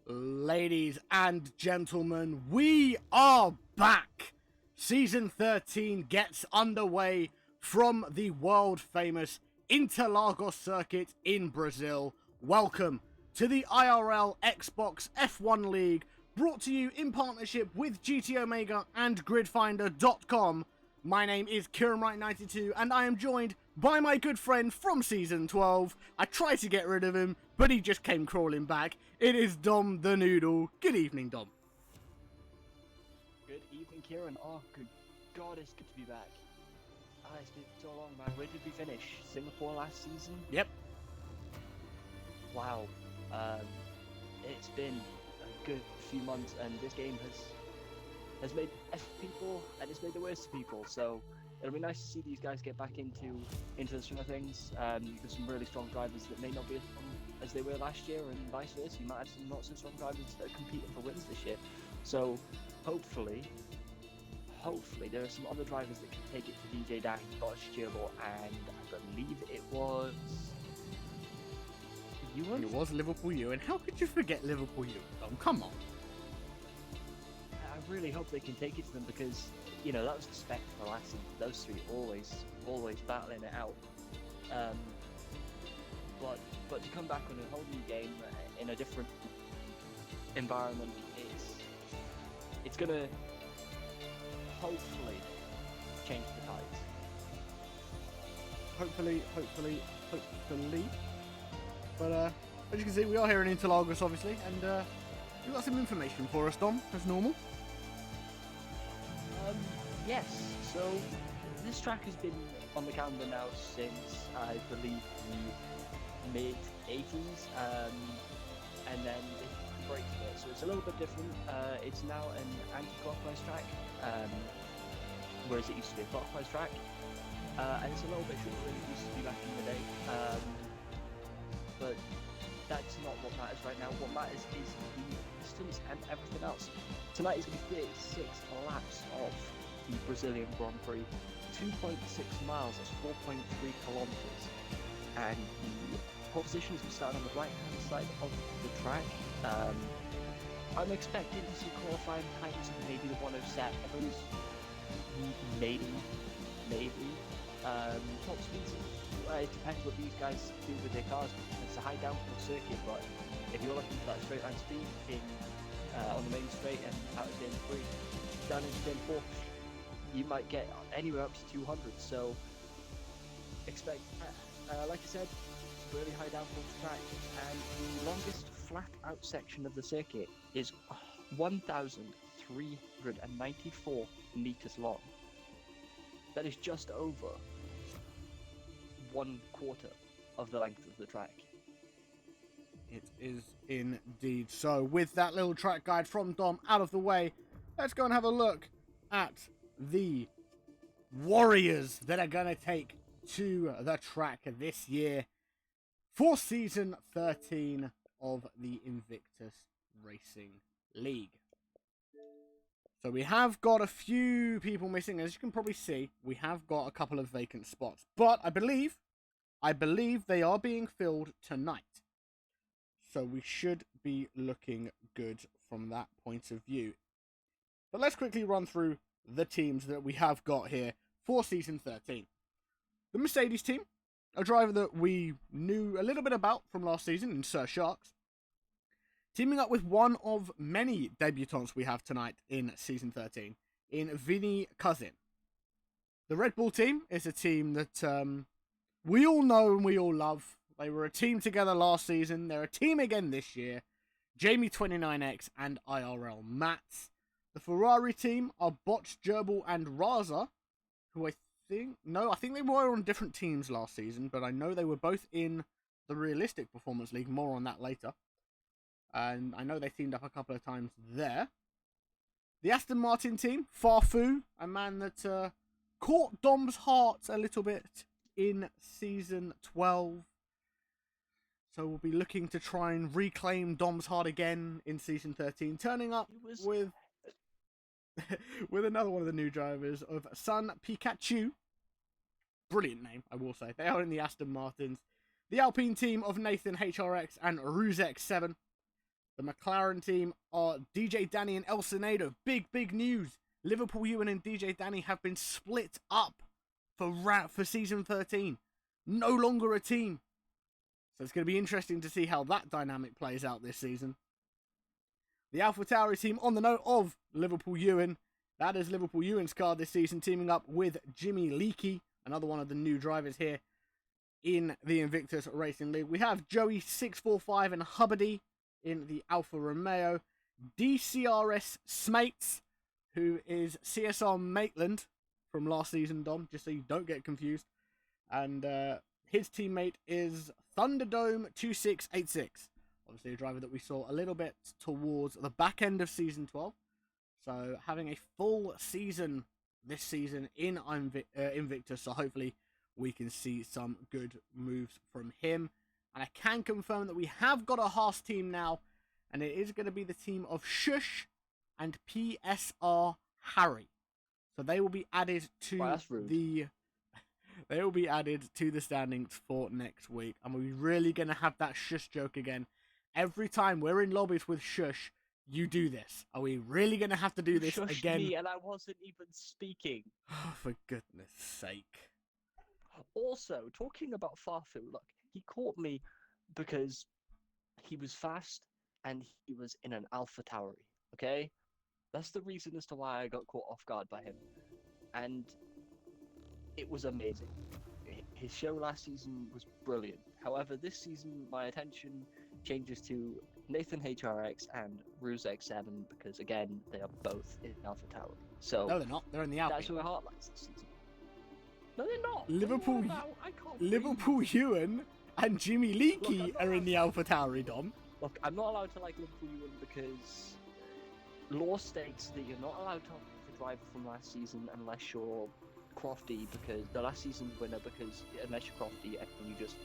Ladies and gentlemen, we are back! Season 13 gets underway from the world-famous Interlagos circuit in Brazil. Welcome to the IRL Xbox F1 League, brought to you in partnership with GT Omega and GridFinder.com. My name is KieranWright92, and I am joined by my good friend from Season 12. I tried to get rid of him, but he just came crawling back. It is DomThNoodle. Good evening, Dom. Good evening, Kieran. Oh, good God, it's good to be back. It's been so long, man. Where did we finish? Singapore last season? Yep. Wow. It's been a good few months, and this game has made people, and it's made the worst of people. So it'll be nice to see these guys get back into the swing of things. There's some really strong drivers that may not be as strong as they were last year, and vice versa. You might have some not so strong drivers that are competing for wins this year. So hopefully there are some other drivers that can take it to DJ Dash, Dodge-Gillo, and I believe it was Ewan? It was Liverpool Ewan. How could you forget Liverpool Ewan, Dom? Come on. I really hope they can take it to them, because you know that was the spec for last season. Those three always battling it out. But to come back on a whole new game in a different environment, it's gonna hopefully change the tides. Hopefully. But as you can see, we are here in Interlagos, obviously, and you've got some information for us, Dom, as normal. Yes, so this track has been on the calendar now since, I believe, the mid-80s, and then they break it, so it's a little bit different. It's now an anti-clockwise track, whereas it used to be a clockwise track, and it's a little bit shorter than it used to be back in the day, but that's not what matters right now. What matters is the distance and everything else. Tonight is going to be 36 laps of the Brazilian Grand Prix, 2.6 miles, that's 4.3 kilometers, and the pole positions will start on the right hand side of the track. I'm expecting to see qualifying times of maybe the 107s, maybe top speeds. It depends what these guys do with their cars. It's a high downhill circuit, but if you're looking for that straight line speed on the main straight and out of turn 3 down into turn 4, you might get anywhere up to 200. So expect, like I said, really high downhill track, and the longest flat out section of the circuit is 1,394 meters long. That is just over 1/4 of the length of the track. It is indeed. So with that little track guide from Dom out of the way, let's go and have a look at the warriors that are going to take to the track this year for Season 13 of the Invictus Racing League. So we have got a few people missing. As you can probably see, we have got a couple of vacant spots, but I believe they are being filled tonight. So we should be looking good from that point of view. But let's quickly run through the teams that we have got here for Season 13. The Mercedes team, a driver that we knew a little bit about from last season in Sir Sharks, teaming up with one of many debutants we have tonight in Season 13, in Vinny Cousin. The Red Bull team is a team that we all know and we all love. They were a team together last season. They're a team again this year. Jamie29X and IRL Mats. The Ferrari team are Botch, Gerbil and Raza, who I think they were on different teams last season, but I know they were both in the Realistic Performance League. More on that later. And I know they teamed up a couple of times there. The Aston Martin team, Farfu, a man that caught Dom's heart a little bit in Season 12. So we'll be looking to try and reclaim Dom's heart again in Season 13, turning up with another one of the new drivers of Sun Pikachu. Brilliant name, I will say. They are in the Aston Martins. The Alpine team of Nathan HRX and Ruzek7. The McLaren team are DJ Danny and El Senado. Big news. Liverpool Ewan and DJ Danny have been split up for season 13. No longer a team. So it's going to be interesting to see how that dynamic plays out this season. The AlphaTauri team, on the note of Liverpool Ewan, that is Liverpool Ewan's car this season, teaming up with Jimmy Leakey, another one of the new drivers here in the Invictus Racing League. We have Joey645 and Hubbardy in the Alfa Romeo. DCRS Smates, who is CSR Maitland from last season, Dom, just so you don't get confused. And his teammate is Thunderdome2686. Obviously a driver that we saw a little bit towards the back end of Season 12. So having a full season this season in Invictus. So hopefully we can see some good moves from him. And I can confirm that we have got a Haas team now. And it is going to be the team of Shush and PSR Harry. So they will be added to They will be added to the standings for next week. And we're really going to have that Shush joke again. Every time we're in lobbies with Shush, you do this. Are we really going to have to do this Shush again? Me and I wasn't even speaking. Oh, for goodness sake. Also, talking about Farfu, look, he caught me because he was fast and he was in an AlphaTauri, okay? That's the reason as to why I got caught off guard by him. And it was amazing. His show last season was brilliant. However, this season, my attention changes to Nathan HRX and Ruse X7 because, again, they are both in AlphaTauri. So No, they're not. They're in the Alpha. that's where Heart lies this season. No, they're not. Liverpool Ewan and Jimmy Leakey are in the AlphaTauri, Dom. Look, I'm not allowed to like Liverpool Ewan because law states that you're not allowed to have the driver from last season unless you're Crofty, because the last season's winner, because unless you're Crofty and you just,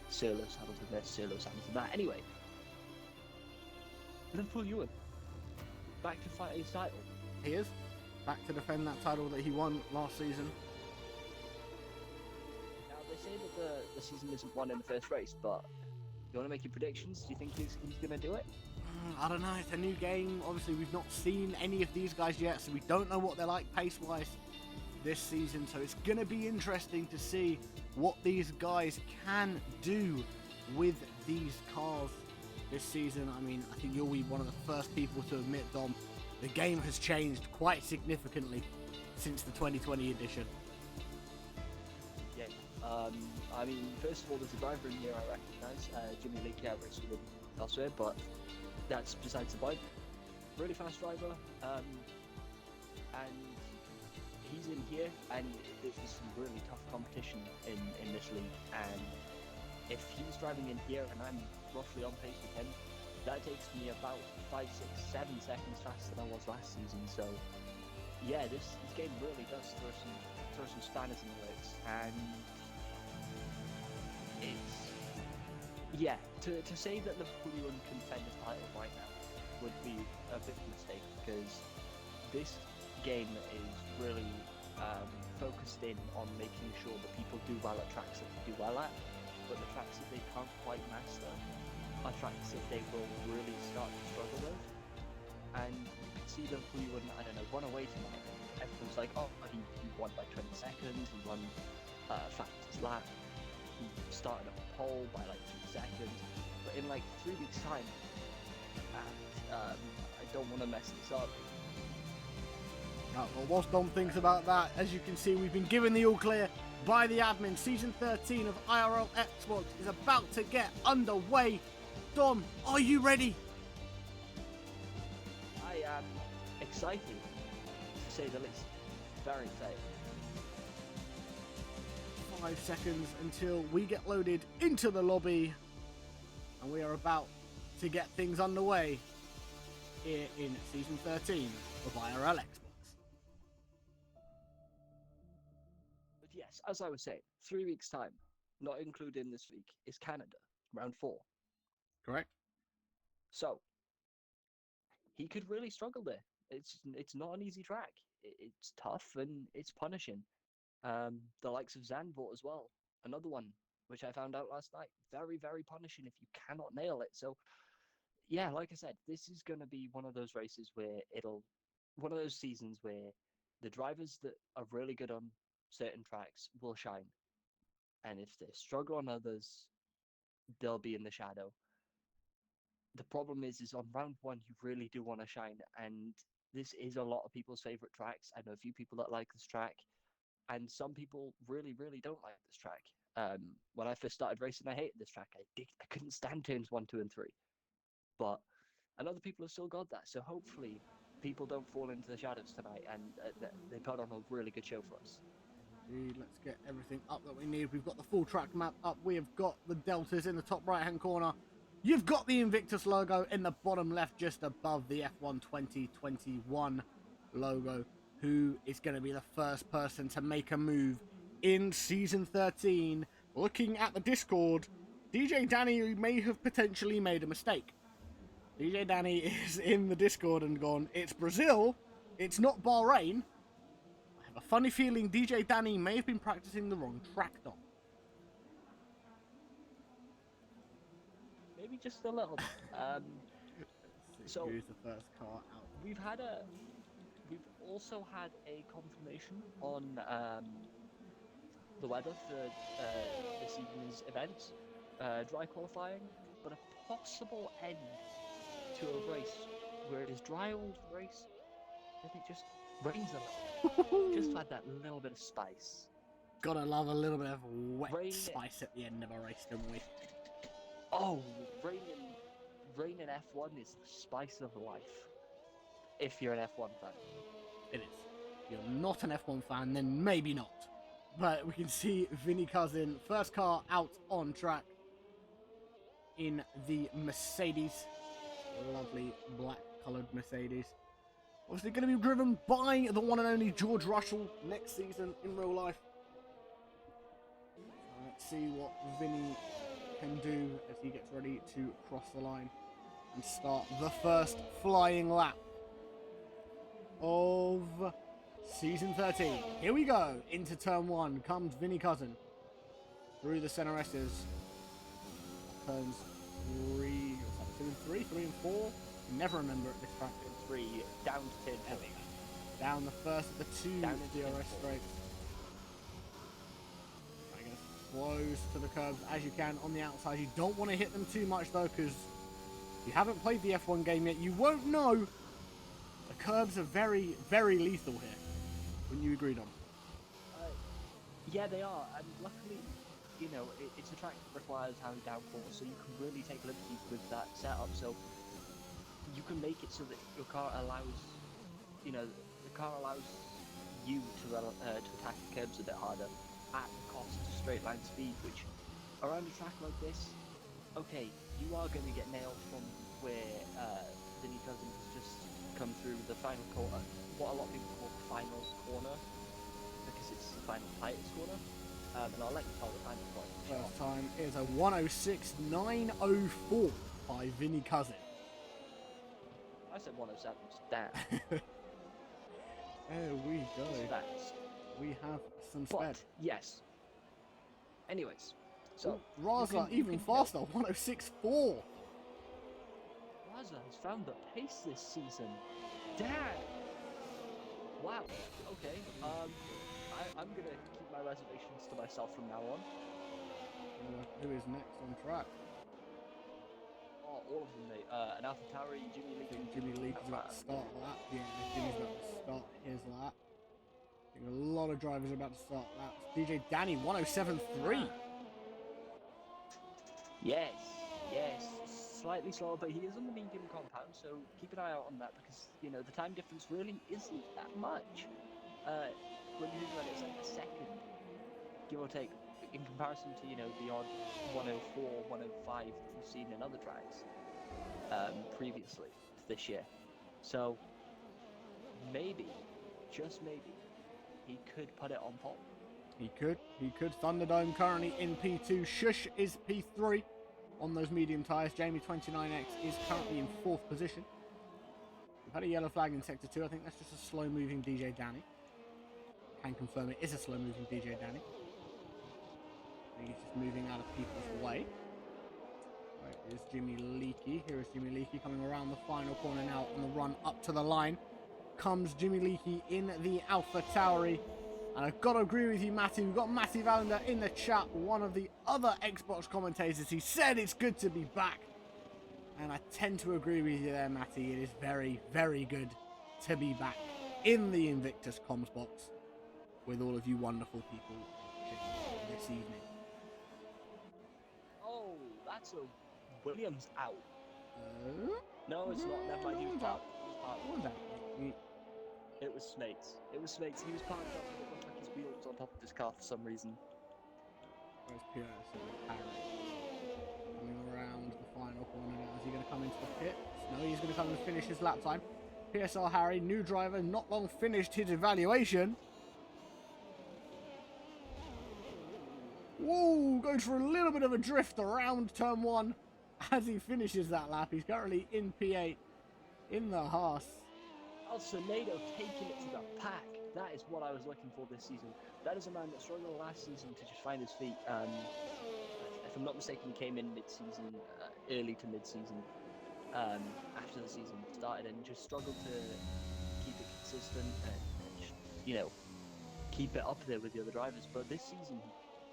Solo Hamilton this, Solo Hamilton that. Anyway, Liverpool Ewan, back to fight his title. He is back to defend that title that he won last season. Now, they say that the season isn't won in the first race, but you want to make your predictions? Do you think he's going to do it? I don't know. It's a new game. Obviously, we've not seen any of these guys yet, so we don't know what they're like pace-wise this season. So it's going to be interesting to see what these guys can do with these cars this season. I mean, I think you'll be one of the first people to admit, Dom, the game has changed quite significantly since the 2020 edition. Yeah. I mean, first of all, there's a driver in here I recognise, Jimmy Leakey. I've raced with him elsewhere, but that's besides the point. Really fast driver, and he's in here, and there's some really tough competition in this league. And if he's driving in here, and I'm roughly on pace with him, that takes me about 5, 6, 7 seconds faster than I was last season. So, yeah, this game really does throw some spanners in the works, and to say that Liverpool Ewan can defend his title right now would be a bit of a mistake, because this game is really focused in on making sure that people do well at tracks that they do well at, but the tracks that they can't quite master are tracks that they will really start to struggle with. And you can see Liverpool Ewan, I don't know, run away tonight. Everyone's like, oh, he won by 20 seconds, he won fastest lap, he started up a pole by like 2 seconds, but in like 3 weeks time, and I don't want to mess this up. Well, whilst Dom thinks about that, as you can see, we've been given the all clear by the admin. Season 13 of IRL Esports is about to get underway. Dom, are you ready? I am excited, to say the least. Very excited. 5 seconds until we get loaded into the lobby, and we are about to get things underway here in Season 13 of IRL Esports. But yes, as I was saying, 3 weeks time, not including this week, is Canada, round 4. Correct. So, he could really struggle there. It's not an easy track. It's tough and it's punishing. The likes of Zandvoort as well, another one, which I found out last night. Very, very punishing if you cannot nail it. So, yeah, like I said, this is going to be one of those races where one of those seasons where the drivers that are really good on certain tracks will shine. And if they struggle on others, they'll be in the shadow. The problem is on round one, you really do want to shine. And this is a lot of people's favorite tracks. I know a few people that like this track, and some people really, really don't like this track. When I first started racing, I hated this track. I couldn't stand turns 1, 2, and 3. But and other people have still got that. So hopefully, people don't fall into the shadows tonight, and they put on a really good show for us. Let's get everything up that we need. We've got the full track map up. We have got the deltas in the top right-hand corner. You've got the Invictus logo in the bottom left, just above the F1 2021 logo. Who is going to be the first person to make a move in Season 13? Looking at the Discord, DJ Danny may have potentially made a mistake. DJ Danny is in the Discord and gone, it's Brazil, it's not Bahrain. I have a funny feeling DJ Danny may have been practicing the wrong track, Dom. Maybe just a little. So who's the first car out? We've also had a confirmation on the weather for this evening's events, dry qualifying, but a possible end to a race where it is dry all race, and it just rains a little, just to add that little bit of spice. Gotta love a little bit of wet spice at the end of a race, don't we? Oh, rain in F1 is the spice of life. If you're an F1 fan. It is. If you're not an F1 fan, then maybe not. But we can see Vinny Cousin, first car out on track in the Mercedes. Lovely black coloured Mercedes. Obviously going to be driven by the one and only George Russell next season in real life. So let's see what Vinny can do as he gets ready to cross the line and start the first flying lap of Season 13. Here we go. Into turn 1 comes Vinny Cousin. Through the center S's. Turns 3, 2 and 3, 3 and 4. Never remember at this track. 3, down to 10. Down the first of the 2 DRS straights. Trying to get as close to the curbs as you can on the outside. You don't want to hit them too much though, because if you haven't played the F1 game yet, you won't know. The curbs are very, very lethal here. Wouldn't you agree, Dom? Yeah, they are, and luckily, you know, it's a track that requires high downforce, so you can really take liberties with that setup. So you can make it so that your car allows, you know, the car allows you to attack the curbs a bit harder at the cost of straight line speed, which around a track like this, okay, you are going to get nailed from where Vinny Cousin has just come through the final corner, what a lot of people call the final corner, because it's the final tightest corner. And I'll let you tell the final point. First time is a 106.904 by Vinny Cousin. I said 107, damn. There we go. We have some sped. But, yes. Anyways, so... Raza even faster, 106.4. Raza has found the pace this season. Damn! Wow, okay. I'm gonna keep my reservations to myself from now on. Who is next on track? Oh, all of them, mate. And AlphaTauri, Jimmy Lee. Jimmy Lee is about to start a lap. Yeah, Jimmy's about to start his lap. I think a lot of drivers are about to start laps. DJ Danny, 107.3. Yes. Slightly slower, but he is on the medium compound, so keep an eye out on that, because, you know, the time difference really isn't that much. When you think about it, it's like a second, give or take, in comparison to, you know, the odd 104, 105 that we've seen in other tracks previously this year. So maybe, just maybe, he could put it on pole. He could. Thunderdome currently in P2. Shush is P3 on those medium tyres. Jamie 29X is currently in 4th position. We've had a yellow flag in Sector 2. I think that's just a slow-moving DJ Danny. Can confirm it is a slow-moving DJ Danny. I think he's just moving out of people's way. Right, is Jimmy Leakey. Here is Jimmy Leakey coming around the final corner now on the run up to the line. Comes Jimmy Leakey in the Alpha Tauri. And I've got to agree with you, Matty. We've got Matty Valander in the chat, one of the other Xbox commentators. He said it's good to be back. And I tend to agree with you there, Matty. It is very, very good to be back in the Invictus comms box with all of you wonderful people this evening. Oh, that's a Williams out. No, it's not. Never mind. He was out. What was that? It was Smates. It was Smates. He was parked up and it looked like his wheel was on top of his car for some reason. Where's Pierce and Harry? Coming around the final corner now. Is he going to come into the pit? No, he's going to come and finish his lap time. PSR Harry, new driver, not long finished his evaluation. Whoa, goes for a little bit of a drift around turn 1 as he finishes that lap. He's currently in P8 in the Haas. Alcinado taking it to the pack. That is what I was looking for this season. That is a man that struggled last season to just find his feet. If I'm not mistaken, he came in mid-season, early to mid-season, after the season started, and just struggled to keep it consistent and just, you know, keep it up there with the other drivers. But this season,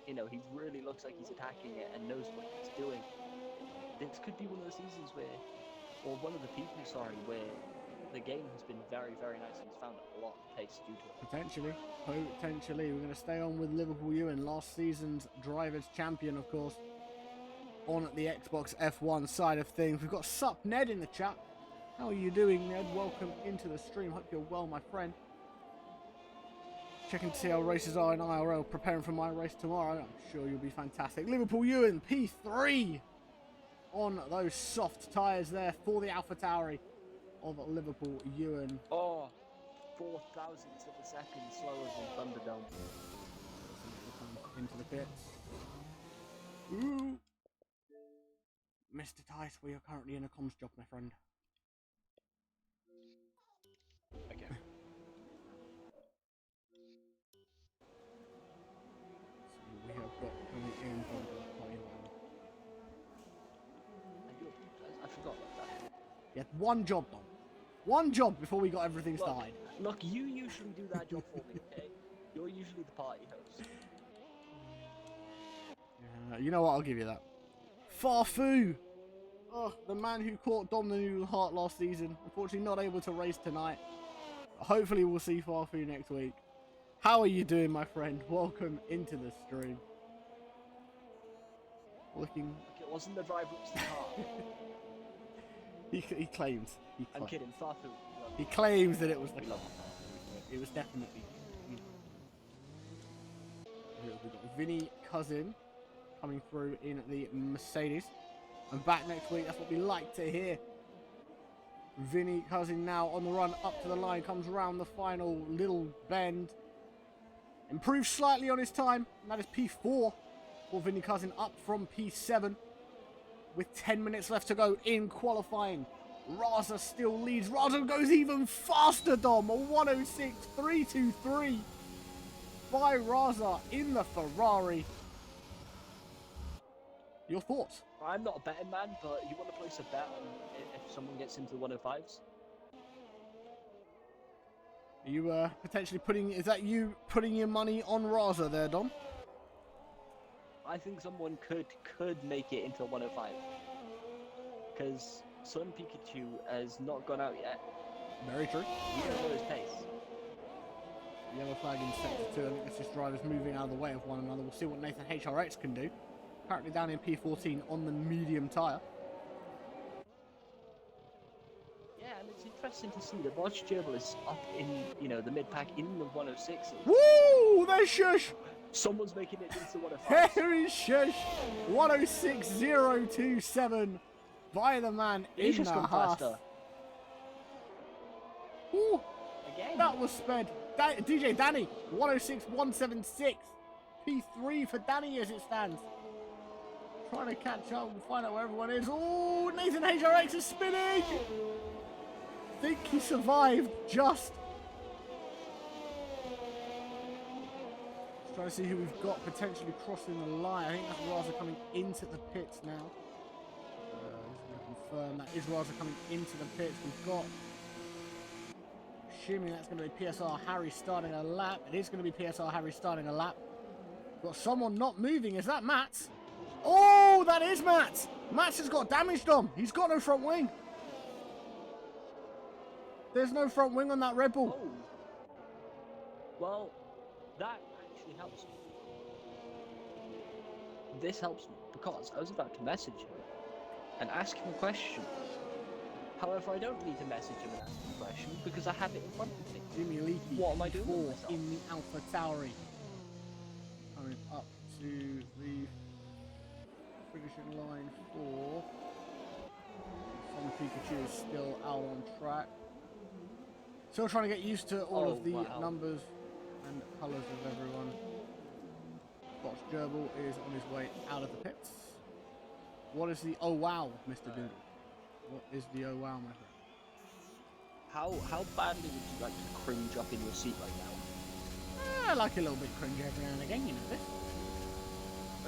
you know, he really looks like he's attacking it and knows what he's doing. This could be one of the seasons where, or one of the people, sorry, where the game has been very, very nice and he's found a lot of pace due to it. Potentially. We're going to stay on with Liverpool Ewan, last season's Drivers' Champion, of course, on the Xbox F1 side of things. We've got Sup Ned in the chat. How are you doing, Ned? Welcome into the stream. Hope you're well, my friend. Checking to see how races are in IRL, preparing for my race tomorrow. I'm sure you'll be fantastic. Liverpool Ewan, P3 on those soft tyres there for the Alpha Tauri of Liverpool Ewan. Oh, 0.004 of a second slower than Thunderdome. Into the pits. Ooh. Mr. Tice, we are currently in a comms job, my friend. Okay. So we have got coming in from I forgot about that. yeah, one job done. One job before we got everything started. Look, you usually do that job for me, okay? You're usually the party host. You know what? I'll give you that. Farfu! Oh, the man who caught DomThNoodle heart last season. Unfortunately not able to race tonight. Hopefully we'll see Farfu next week. How are you doing, my friend? Welcome into the stream. Looking... Look, it wasn't the driver, it was the car. He claims. I'm kidding, Farfu. He claims that it was the car. It was definitely... We've got Vinny Cousin coming through in the Mercedes. And back next week, that's what we like to hear. Vinny Cousin now on the run up to the line, comes around the final little bend. Improves slightly on his time, and that is P4 for Vinny Cousin, up from P7. With 10 minutes left to go in qualifying. Raza still leads. Raza goes even faster, Dom. A 106.323 by Raza in the Ferrari. Your thoughts? I'm not a betting man, but you want to place a bet on if someone gets into the 105s? Are you potentially putting... Is that you putting your money on Raza there, Dom? I think someone could make it into a 105. Because Sun Pikachu has not gone out yet. Very true. You don't know his pace. Yellow flag in sector 2. I think that's just drivers moving out of the way of one another. We'll see what Nathan HRX can do. Currently down in P14 on the medium tyre. Yeah, and it's interesting to see that Bodge Gerbil is up in, you know, the mid-pack in the 106s. Woo! There's Shush! Someone's making it into 105s. There is Shush! 106.027 by the man in the Haas. Ooh! Again? That was sped. DJ Danny, 106.176. P3 for Danny as it stands. Trying to catch up and find out where everyone is. Oh, Nathan HRX is spinning! Think he survived just. Trying to see who we've got potentially crossing the line. I think that's Raza coming into the pits now. confirm that Israels are coming into the pits. We've got, assuming that's going to be PSR Harry starting a lap. It is going to be PSR Harry starting a lap. Got someone not moving. Is that Matt? Oh, that is Matt. Matt has got damaged on. He's got no front wing. There's no front wing on that Red Bull. Oh. Well, that actually helps me. This helps me because I was about to message him and ask him a question. However, I don't need to message him and ask him a question because I have it in front of me. Jimmy Leakey. What am I doing with myself? In the Alpha Tauri. Coming up to the finishing line for Son Pikachu is still out on track. Still trying to get used to all of the numbers and colours of everyone. Box Gerbil is on his way out of the pits. What is the oh wow, Mr. Doodle? What is the oh wow, my friend? How badly would you like to cringe up in your seat right now? I like a little bit cringe every now and again, you know this.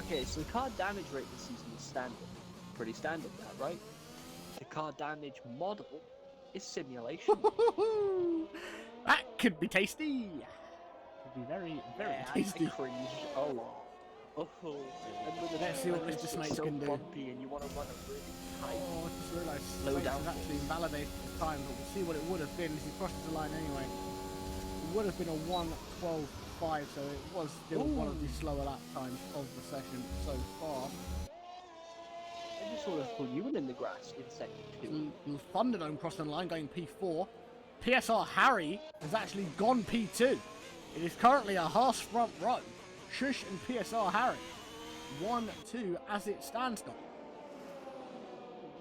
Okay, so the car damage rate this season is standard. Pretty standard, that, right? The car damage model is simulation. That could be tasty. Could be very, very tasty. I cringe a lot. Oh, let's see what Mr. Snakes can do. Bumpy and you want to run a really tight. Oh, I just realised Snakes has actually invalidated his time, but we'll see what it would have been as he crosses the line anyway. It would have been a 1:12.5, so it was still one of the slower lap times of the session so far. I just sort of put you in the grass in second 2. Thunderdome crossing the line going P4. PSR Harry has actually gone P2. It is currently a Haas front row. Shush and PSR Harry 1-2 as it stands now.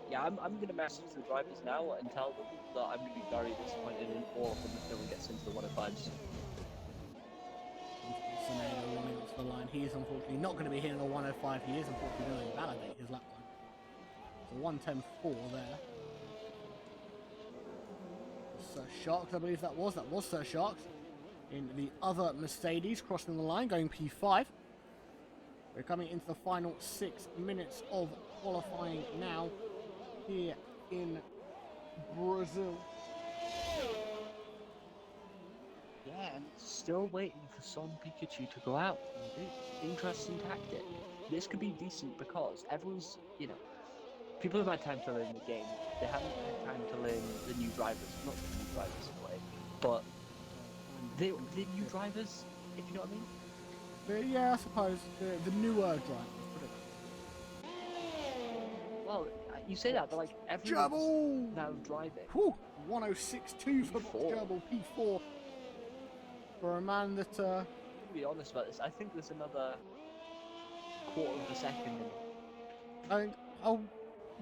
Yeah, I'm going to message the drivers now and tell them that I'm going to be very disappointed in all of them if no one gets into the 105s. Scenario running up to the line. He is unfortunately not going to be hitting a 105. He is unfortunately going to invalidate his lap time. So 1:10.4 there. Sir Sharks, I believe that was Sir Sharks. In the other Mercedes crossing the line, going P5. We're coming into the final 6 minutes of qualifying now here in Brazil. Yeah, and still waiting for Son Pikachu to go out. Interesting tactic. This could be decent because everyone's, people have had time to learn the game. They haven't had time to learn the new drivers. Not the new drivers in a way, but the new drivers, if you know what I mean? Yeah, I suppose. The newer drivers. Well, you say that, but like everyone's now driving. Whew, 106.2 for Gerbil P4. For a man that... To be honest about this, I think there's another quarter of a second in it.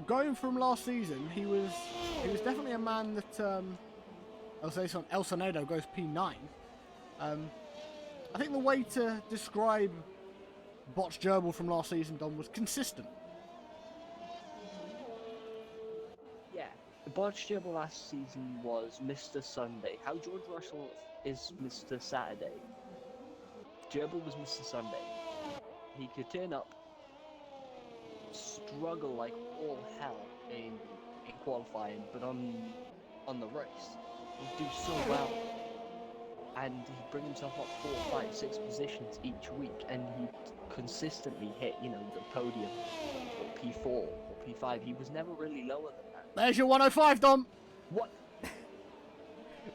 Going from last season, he was definitely a man that... I'll say something. El Sonedo goes P9. I think the way to describe Botch Gerbil from last season, Dom, was consistent. Yeah, the Botch Gerbil last season was Mr. Sunday. How George Russell is Mr. Saturday. Gerbil was Mr. Sunday. He could turn up, struggle like all hell in qualifying, but on the race, he'd do so well. And he'd bring himself up 4, 5, 6 positions each week, and he'd consistently hit, the podium, or P4, or P5. He was never really lower than that. There's your 105, Dom. What?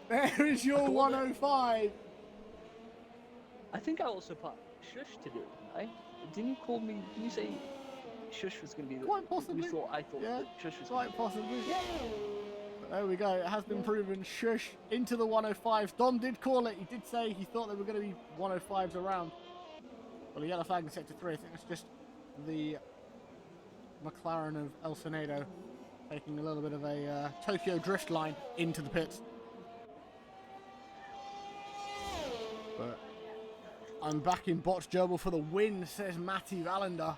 There is your 105. I think I also put Shush to do it, didn't I? Didn't you say Shush was going to be the... Quite possibly. I thought that Shush was quite possibly. Yeah. There we go. It has been proven. Shush into the 105s. Dom did call it. He did say he thought there were going to be 105s around. Well, a yellow flag in sector 3. I think it's just the McLaren of El Sonedo taking a little bit of a Tokyo drift line into the pits. But I'm back in Botch Gerbil for the win, says Matty Valander.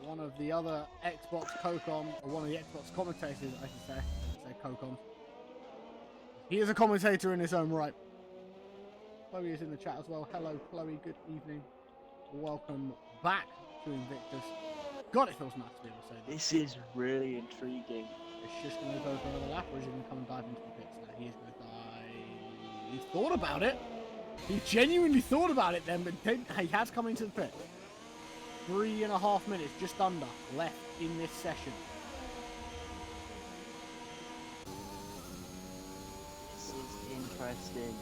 One of the other Xbox COCOM, or one of the Xbox commentators, I should say. COCOM. He is a commentator in his own right. Chloe is in the chat as well. Hello, Chloe. Good evening. Welcome back to Invictus. God, it feels nice to be able to say that. This is really intriguing. It's just going to go for another lap, or is he going to come and dive into the pits? No, he is going to dive. He thought about it. He genuinely thought about it then, but he has come into the pit. 3.5 minutes, just under, left in this session. This is interesting.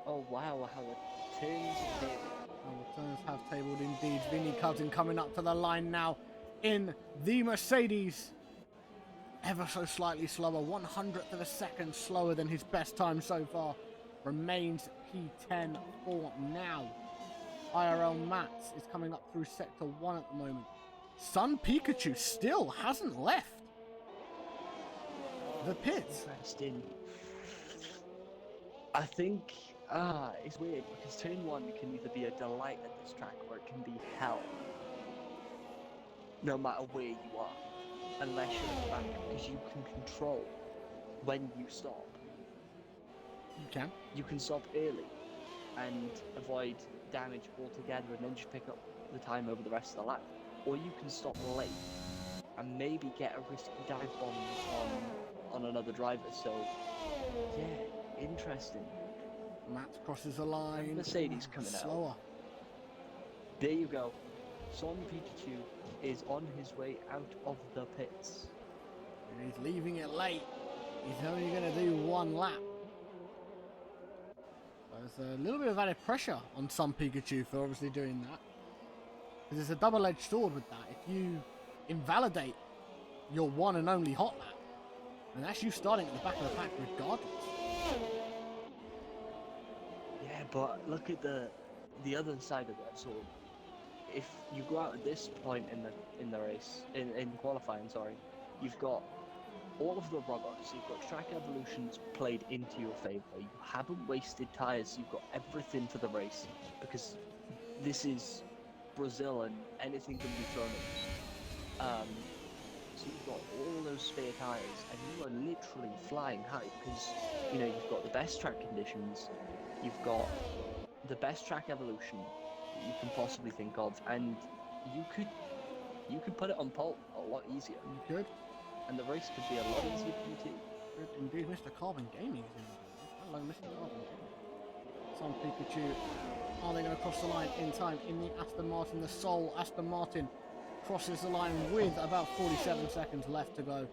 Oh wow, how the turns have tabled. The turns have tabled indeed. Vinny Cousin coming up to the line now in the Mercedes. Ever so slightly slower, 100th of a second slower than his best time so far. Remains P10 for now. IRL Mats is coming up through Sector 1 at the moment. Sun Pikachu still hasn't left the pits. Interesting. I think it's weird because turn 1 can either be a delight at this track or it can be hell. No matter where you are, unless you're at the back, because you can control when you stop. You can. You can stop early and avoid damage altogether and then just pick up the time over the rest of the lap. Or you can stop late and maybe get a risky dive bomb on another driver. So, yeah, interesting. Matt crosses the line. Mercedes coming slower. out. There you go. Son Pikachu is on his way out of the pits. And he's leaving it late. He's only going to do 1 lap. There's a little bit of added pressure on some Pikachu for obviously doing that. Because it's a double-edged sword with that. If you invalidate your one and only hot lap, and that's you starting at the back of the pack regardless. Yeah, but look at the other side of that sword. If you go out at this point in the race, in qualifying, sorry, you've got all of the robots, you've got track evolutions played into your favour. You haven't wasted tyres, you've got everything for the race because this is Brazil and anything can be thrown in. So you've got all those spare tyres and you are literally flying high because you know you've got the best track conditions, you've got the best track evolution that you can possibly think of, and you could put it on pole a lot easier. You could. And the race could be a lot easier for you too. Good indeed. Mr. Carbon Gaming is in there. Hello, Mr. Carbon Gaming. Some Pikachu. Are they going to cross the line in time in the Aston Martin? The Soul Aston Martin crosses the line with about 47 seconds left to go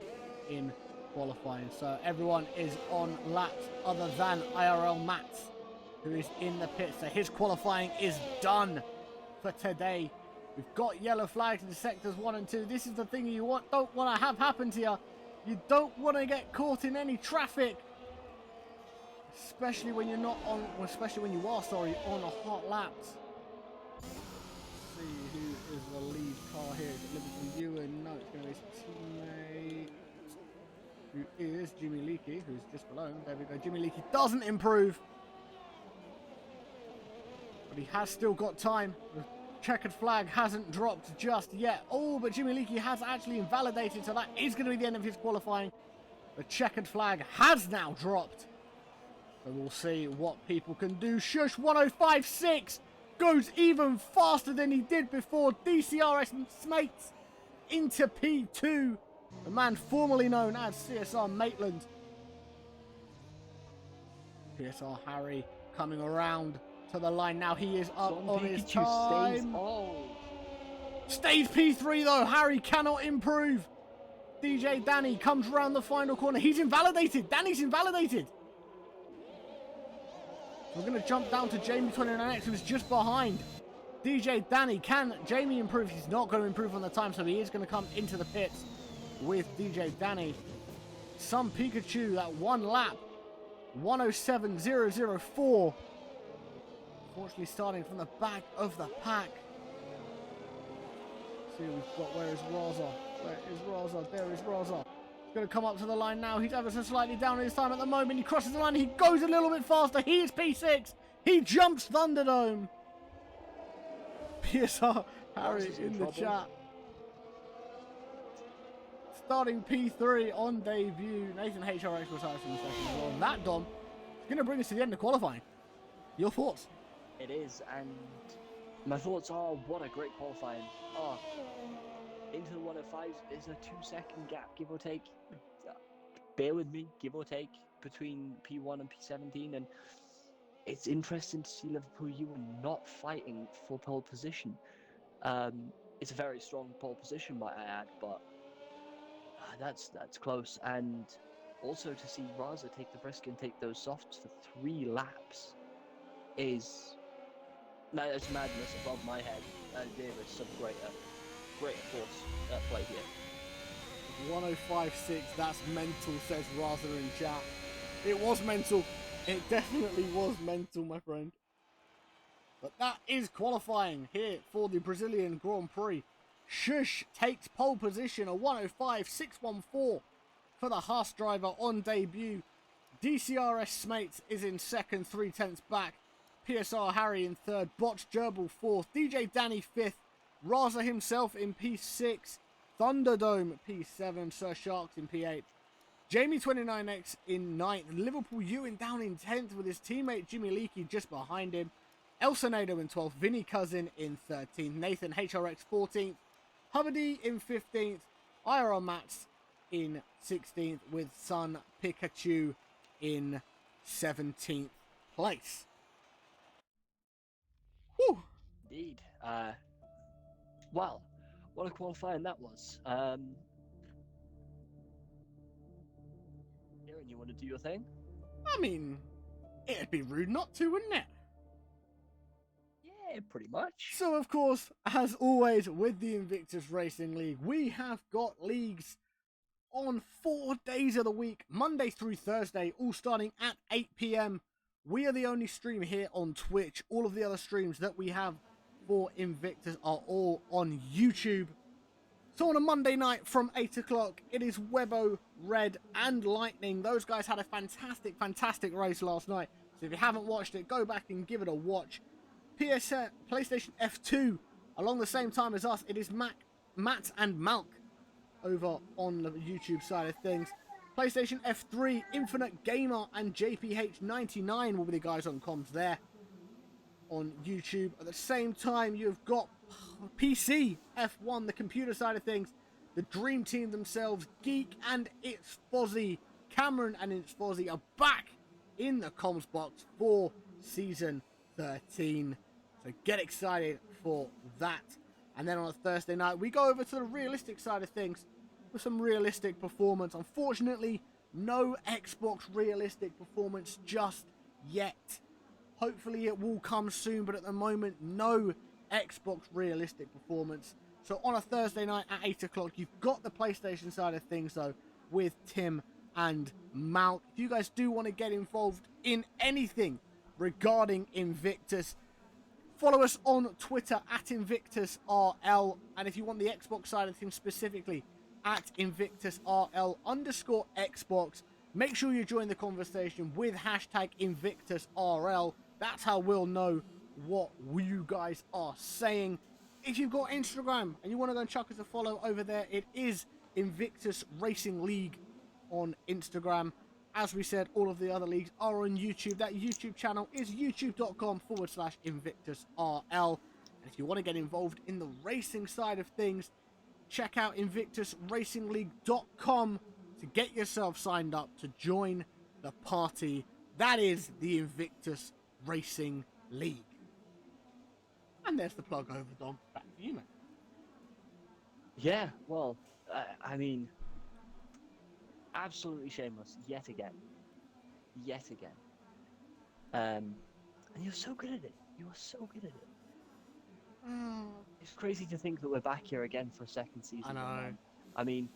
in qualifying. So everyone is on laps other than IRL Mats, who is in the pits. So his qualifying is done for today. We've got yellow flags in sectors 1 and 2. This is the thing you don't want to have happen to you. You don't want to get caught in any traffic, especially when you're not on, especially when you are, sorry, on a hot lap. Let's see who is the lead car here. Is it Liverpool Ewan? No, it's going to be his teammate, who is Jimmy Leakey, who's just below him. There we go. Jimmy Leakey doesn't improve, but he has still got time. Checkered flag hasn't dropped just yet. Oh, but Jimmy Leakey has actually invalidated, so that is going to be the end of his qualifying. The checkered flag has now dropped. So we'll see what people can do. Shush 105.6 goes even faster than he did before. DCRS mates into P2. The man formerly known as CSR Maitland. PSR Harry coming around to the line now. He is up on his time. Stays P3 though. Harry cannot improve. DJ Danny comes around the final corner. He's invalidated. Danny's invalidated. We're going to jump down to Jamie 29X, who's just behind DJ Danny. Can Jamie improve? He's not going to improve on the time, so he is going to come into the pits with DJ Danny. Some Pikachu, that 1 lap. 107.004. Unfortunately, starting from the back of the pack. Let's see what we've got. Where is Raza? Where is Raza? There is Raza. He's going to come up to the line now. He's ever so slightly down in his time at the moment. He crosses the line. He goes a little bit faster. He is P6. He jumps Thunderdome. PSR Harry in the chat. Starting P3 on debut. Nathan HRX retires from the second role. And that, Dom, is going to bring us to the end of qualifying. Your thoughts? It is, and my thoughts are, what a great qualifying. Oh, into the 105s is a 2-second gap, give or take. Bear with me, give or take, between P1 and P17, and it's interesting to see Liverpool you are not fighting for pole position. It's a very strong pole position, might I add, but that's close. And also to see Raza take the risk and take those softs for 3 laps is madness above my head. There is some greater force at play here. 105.6, that's mental, says Raza in chat. It was mental. It definitely was mental, my friend. But that is qualifying here for the Brazilian Grand Prix. Shush takes pole position, a 105.614 for the Haas driver on debut. DCRS Smates is in second, 3/10 back. PSR Harry in third, Botch Gerbil fourth, DJ Danny fifth, Raza himself in P6, Thunderdome P7, Sir Sharks in P8, Jamie 29X in 9th, Liverpool Ewan down in 10th with his teammate Jimmy Leakey just behind him, Elsonato in 12th, Vinny Cousin in 13th, Nathan HRX 14th, Hubbard in 15th, IRL Mats in 16th with Sun Pikachu in 17th place. Whew. Indeed. Well, what a qualifying that was. Aaron, you want to do your thing? I mean, it'd be rude not to, wouldn't it? Yeah, pretty much. So, of course, as always with the Invictus Racing League, we have got leagues on 4 days of the week, Monday through Thursday, all starting at 8 p.m. We are the only stream here on Twitch. All of the other streams that we have for Invictus are all on YouTube. So on a Monday night from 8 o'clock, it is Webbo, Red, and Lightning. Those guys had a fantastic race last night. So if you haven't watched it, go back and give it a watch. PlayStation F2, along the same time as us, it is Matt and Malk over on the YouTube side of things. PlayStation F3, Infinite Gamer and JPH99 will be the guys on comms there on YouTube. At the same time, you've got PC F1, the computer side of things. The Dream Team themselves, Geek and ItsFozzy, Cameron and ItsFozzy are back in the comms box for Season 13. So get excited for that. And then on a Thursday night, we go over to the realistic side of things with some realistic performance. Unfortunately, no Xbox realistic performance just yet. Hopefully it will come soon, but at the moment, no Xbox realistic performance. So on a Thursday night at 8 o'clock, you've got the PlayStation side of things, though, with Tim and Malk. If you guys do want to get involved in anything regarding Invictus, follow us on Twitter at InvictusRL. And if you want the Xbox side of things specifically, at InvictusRL_Xbox. Make sure you join the conversation with hashtag InvictusRL. That's how we'll know what you guys are saying. If you've got Instagram and you want to go and chuck us a follow over there, it is Invictus Racing League on Instagram. As we said, all of the other leagues are on YouTube. That YouTube channel is youtube.com/InvictusRL. And if you want to get involved in the racing side of things, check out InvictusRacingLeague.com to get yourself signed up to join the party. That is the Invictus Racing League. And there's the plug over, Dom. Back to you, man. Yeah, well, I mean, absolutely shameless, yet again. And you're so good at it. You are so good at it. It's crazy to think that we're back here again for a second season. I know. I mean,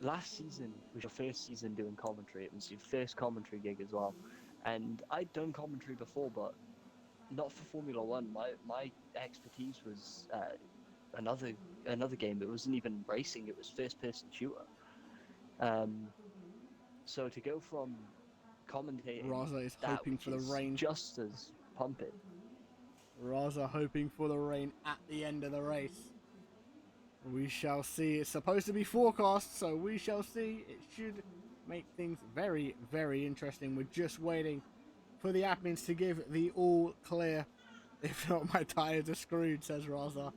last season was your first season doing commentary. It was your first commentary gig as well. And I'd done commentary before, but not for Formula One. My expertise was another game. It wasn't even racing. It was first-person shooter. So to go from commentating, Raza is hoping for the rain. Just as pumping. Raza hoping for the rain at the end of the race. We shall see. It's supposed to be forecast, so we shall see. It should make things very, very interesting. We're just waiting for the admins to give the all clear. If not, my tires are screwed, says Raza.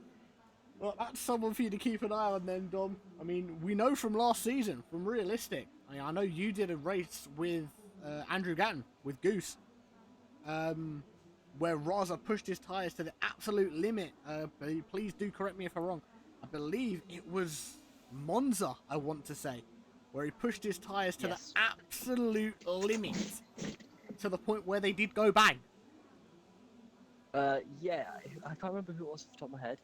Well, that's someone for you to keep an eye on then, Dom. I mean, we know from last season, from Realistic. I know you did a race with Andrew Gatton, with Goose, where Raza pushed his tyres to the absolute limit. Please do correct me if I'm wrong. I believe it was Monza, I want to say, where he pushed his tyres to the absolute limit, to the point where they did go bang. Yeah, I can't remember who it was off the top of my head.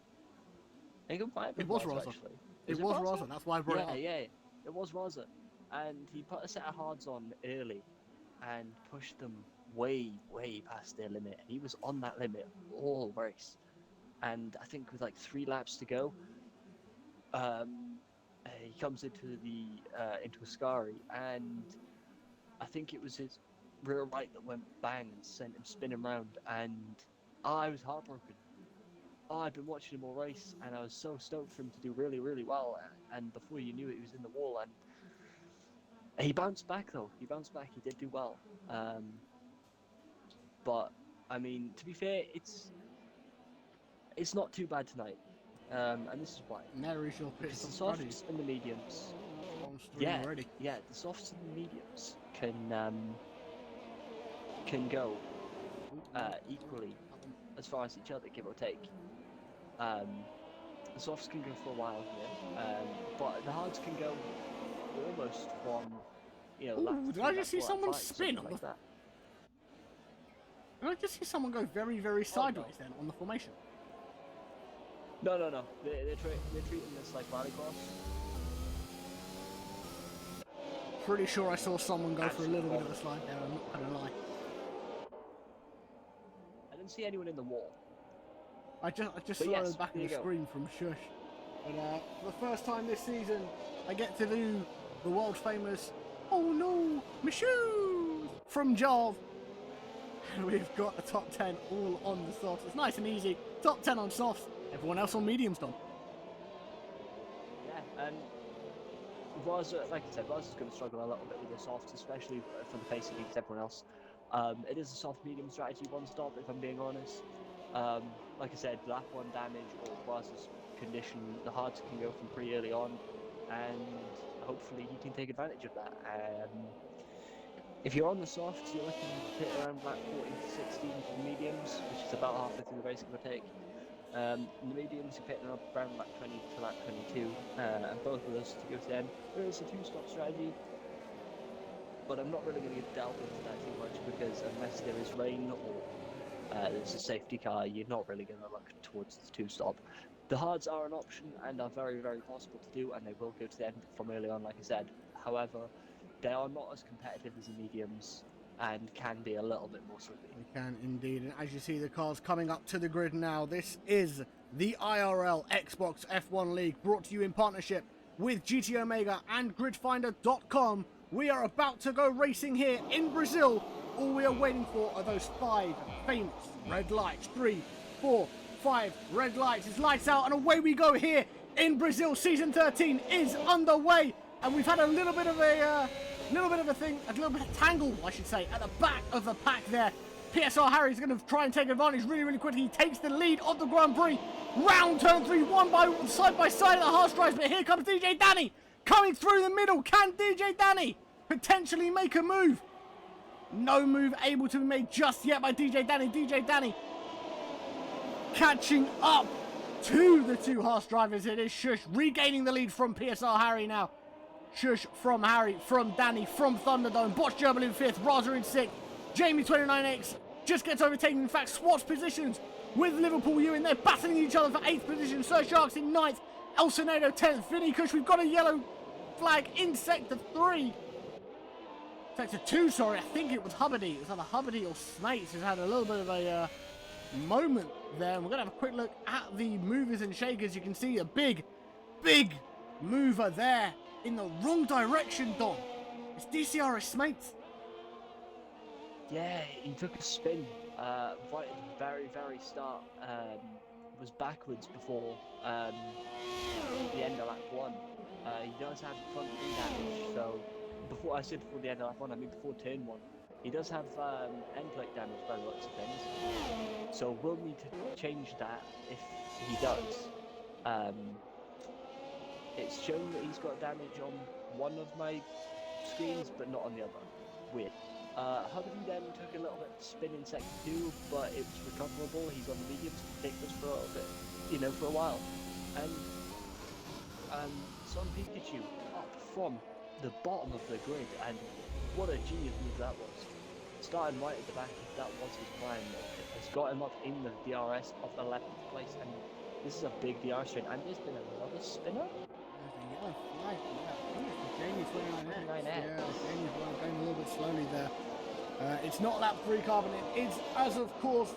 I think It was Raza. Actually. It was Raza, that's why I brought it up. Yeah, it was Raza. And he put a set of hards on early and pushed them way past their limit. He was on that limit all race. And I think with like 3 laps to go, he comes into Ascari, and I think it was his rear right that went bang and sent him spinning round, and I was heartbroken. I'd been watching him all race, and I was so stoked for him to do really well, and before you knew it, he was in the wall, and he bounced back though. He bounced back, he did do well. But, I mean, to be fair, it's not too bad tonight. And this is why. Narrows your pit the softs and the mediums. Yeah, the softs and the mediums can go equally as far as each other, give or take. The softs can go for a while here, but the hards can go almost from, Ooh, did I just see someone spin on like that? Did I just see someone go very sideways then on the formation? No. They're treating this like rallycross. Pretty sure I saw someone go for a little bit of a slide there, I'm not gonna lie. I didn't see anyone in the wall. I just saw the back of the screen from Shush. But for the first time this season, I get to do the world famous "Oh no, my shoes" from Jarv. And we've got a top 10 all on the softs. It's nice and easy. Top 10 on softs. Everyone else on mediums, Dom. Yeah, and Raza, like I said, Raza's going to struggle a little bit with the softs, especially for the pace against everyone else. It is a soft-medium strategy, one stop, if I'm being honest. Like I said, lap 1 damage or Raza's condition, the hards can go from pretty early on, and hopefully he can take advantage of that. If you're on the softs, you're looking to hit around lap 14 to 16 for the mediums, which is about halfway through the race, give or take. In the mediums, you're pitting up around lap 20 to lap 22, and both of those to go to the end. There is a 2-stop strategy, but I'm not really going to delve into that too much, because unless there is rain or there's a safety car, you're not really going to look towards the 2-stop. The hards are an option and are very possible to do, and they will go to the end from early on, like I said. However, they are not as competitive as the mediums and can be a little bit more slippy. They can indeed, and as you see the cars coming up to the grid now, this is the IRL Xbox F1 League, brought to you in partnership with GT Omega and gridfinder.com. We are about to go racing here in Brazil. All we are waiting for are those 5 famous red lights. 3, 4, 5 red lights. It's lights out and away we go here in Brazil. Season 13 is underway, and we've had a little bit of a tangle, I should say, at the back of the pack there. PSR Harry's going to try and take advantage really quickly. He takes the lead of the Grand Prix. Round turn 3, side by side at the harsh drives, but here comes DJ Danny coming through the middle. Can DJ Danny potentially make a move? No move able to be made just yet by DJ Danny. DJ Danny catching up to the 2 harsh drivers. It is Shush regaining the lead from PSR Harry now. Shush from Harry, from Danny, from Thunderdome. Botch Gerbil in 5th, Raza in 6th. Jamie 29X just gets overtaken. In fact, swaps positions with Liverpool U, and they're battling each other for 8th position. Sir Sharks in 9th, El Senado 10th. Vinny Kush, we've got a yellow flag in sector 3. Sector 2, sorry, I think it was Hubbardie. It was either Hubbardie or Snates who's had a little bit of a moment there. And we're going to have a quick look at the movers and shakers. You can see a big mover there in the wrong direction, Dom. It's DCRS Snates. Yeah, he took a spin right at the very start. Was backwards before the end of lap 1. He does have front wing damage, so before the end of lap 1, I mean before turn 1. He does have end plate damage by the looks of things, so we'll need to change that if he does. It's shown that he's got damage on one of my screens, but not on the other. Weird. Huggy then took a little bit of spin in second 2, but it was recoverable. He's on the mediums, take this for a little bit, for a while. And Son Pikachu up from the bottom of the grid, and what a genius move that was. Starting right at the back, if that was his plan, has got him up in the DRS of 11th place, and this is a big DRS train, and there's been another spinner? There's a yellow flag, yeah. I think it's for Jamie 29X. 29X. Yeah, Jamie's going a little bit slowly there. It's not lap 3 carbon, it is, as of course,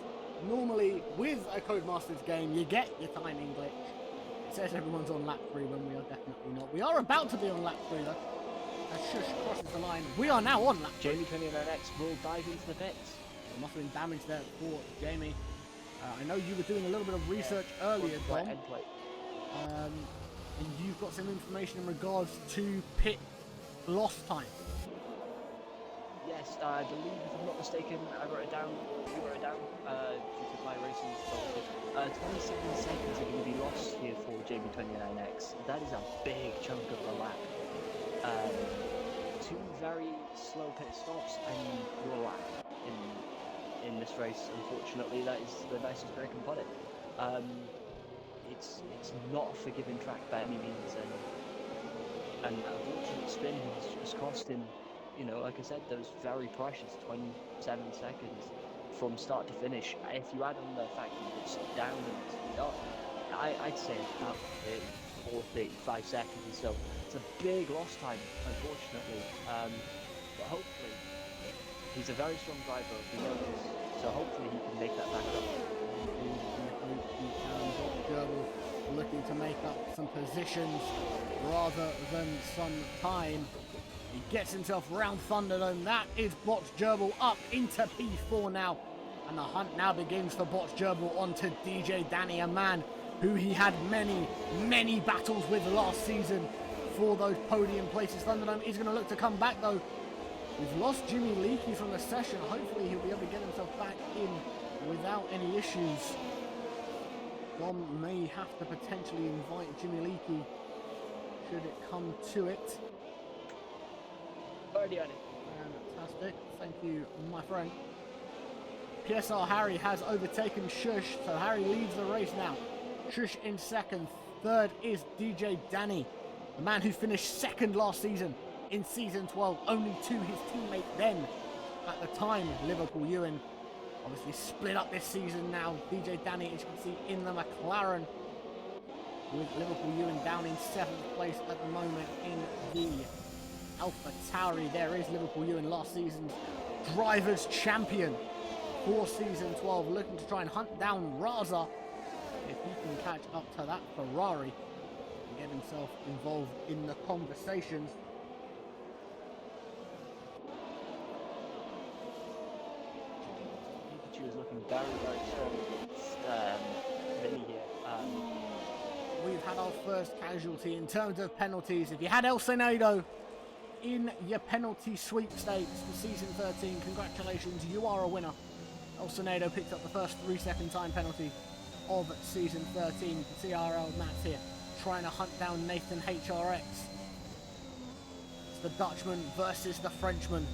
normally with a Codemasters game, you get your timing glitch. It says everyone's on lap 3 when we are definitely not. We are about to be on lap 3 though. As Shush crosses the line, we are now on lap 3. Jamie 29X will dive into the pits. There must have been damage there for Jamie. I know you were doing a little bit of research earlier, Dom. And you've got some information in regards to pit lost time. Yes, I believe, if I'm not mistaken, I wrote it down, you wrote it down, due to my racing stuff. 27 seconds are going to be lost here for Jamie 29X. That is a big chunk of the lap. 2 very slow pit stops and your lap in this race. Unfortunately, that is the nicest way I can put it. It's not a forgiving track by any means, and an unfortunate spin has just cost him, like I said, those very precious 27 seconds from start to finish. If you add on the fact that he was down and up, I'd say about 4 35 seconds, so it's a big lost time, unfortunately. But hopefully, he's a very strong driver, we know this, so hopefully he can make that back up. Gerbil looking to make up some positions rather than some time. He gets himself round Thunderdome. That is Botch Gerbil up into P4 now. And the hunt now begins for Botch Gerbil onto DJ Danny, a man who he had many, many battles with last season for those podium places. Thunderdome is going to look to come back though. We've lost Jimmy Leakey from the session. Hopefully he'll be able to get himself back in without any issues. Dom may have to potentially invite Jimmy Leakey should it come to it. Already on it. Fantastic. Thank you, my friend. PSR Harry has overtaken Shush, so Harry leads the race now. Shush in second. Third is DJ Danny, the man who finished second last season in season 12, only to his teammate then at the time, Liverpool Ewan. Obviously split up this season now. DJ Danny, as you can see, in the McLaren, with Liverpool Ewan down in 7th place at the moment in the Alpha Tauri. There is Liverpool Ewan, last season's Drivers' Champion for season 12, looking to try and hunt down Raza if he can catch up to that Ferrari and get himself involved in the conversations. Pikachu is looking very, very strong against Vinny here. We've had our first casualty in terms of penalties. If you had El Senado in your penalty sweepstakes for season 13, congratulations, you are a winner. El Senado picked up the first 3-second time penalty of season 13. You can see IRL Matt here trying to hunt down Nathan HRX. It's the Dutchman versus the Frenchman.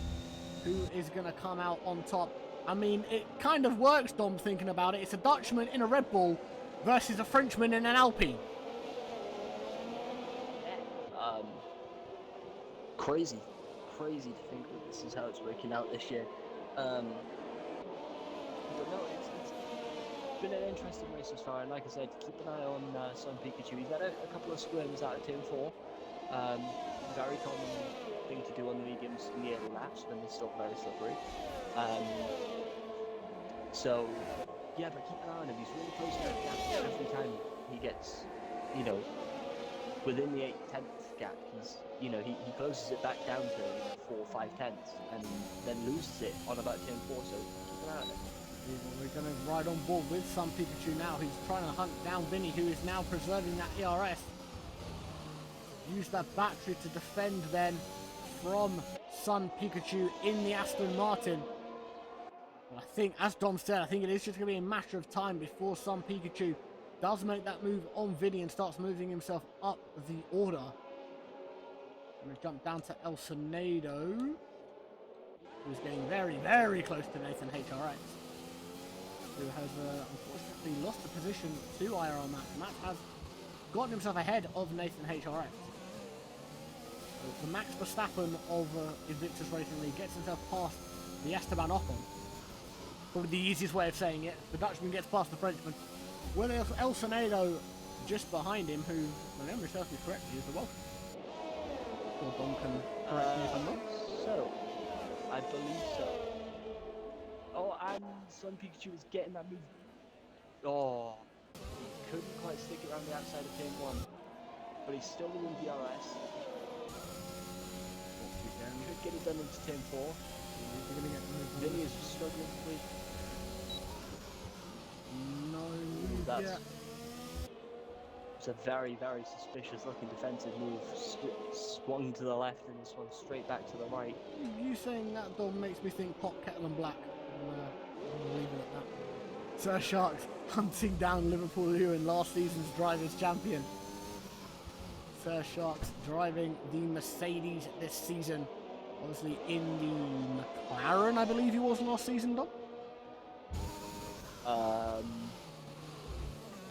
Who is going to come out on top? I mean, it kind of works, Dom, thinking about it. It's a Dutchman in a Red Bull versus a Frenchman in an Alpine. Crazy to think that this is how it's working out this year. But no, it's been an interesting race so far, and like I said, keep an eye on Son Pikachu. He's had a couple of squirms out of turn 4. Very common thing to do on the mediums in the early laps when they're still very slippery. So yeah, but keep an eye on him. He's really closing that gap every time he gets, within the 8/10th gap. He closes it back down to 4 or 5/10, and then loses it on about turn 4. So keep an eye on it. We're going to ride on board with Son Pikachu now, who's trying to hunt down Vinny, who is now preserving that ERS. Use that battery to defend then from Son Pikachu in the Aston Martin. But I think, as Dom said, I think it is just going to be a matter of time before Son Pikachu does make that move on Vinny and starts moving himself up the order. I'm going to jump down to El Senado, who's getting very, very close to Nathan HRX, who has unfortunately lost the position to IRL Matt. Matt has gotten himself ahead of Nathan HRX. So the Max Verstappen of Invictus Racing League gets himself past the Esteban Ocon. Probably the easiest way of saying it. The Dutchman gets past the Frenchman. With El Senado just behind him, who, if my memory serves me correctly, is the Welsh. Or Dom can correct me if I'm wrong. So, I believe so. Oh, and Sun Pikachu is getting that move. Oh, he couldn't quite stick it around the outside of turn 1, but he's still in DRS. Could get it done into turn 4. Vinny is struggling with. No, yeah. It's a very, very suspicious looking defensive move. Swung to the left and swung straight back to the right. You saying that, Dom, makes me think pot, kettle and black. I'll leave it at that. Sir Sharks hunting down Liverpool Ewan, last season's Drivers' Champion. Sir Sharks driving the Mercedes this season. Obviously in the McLaren, I believe he was last season, Dom?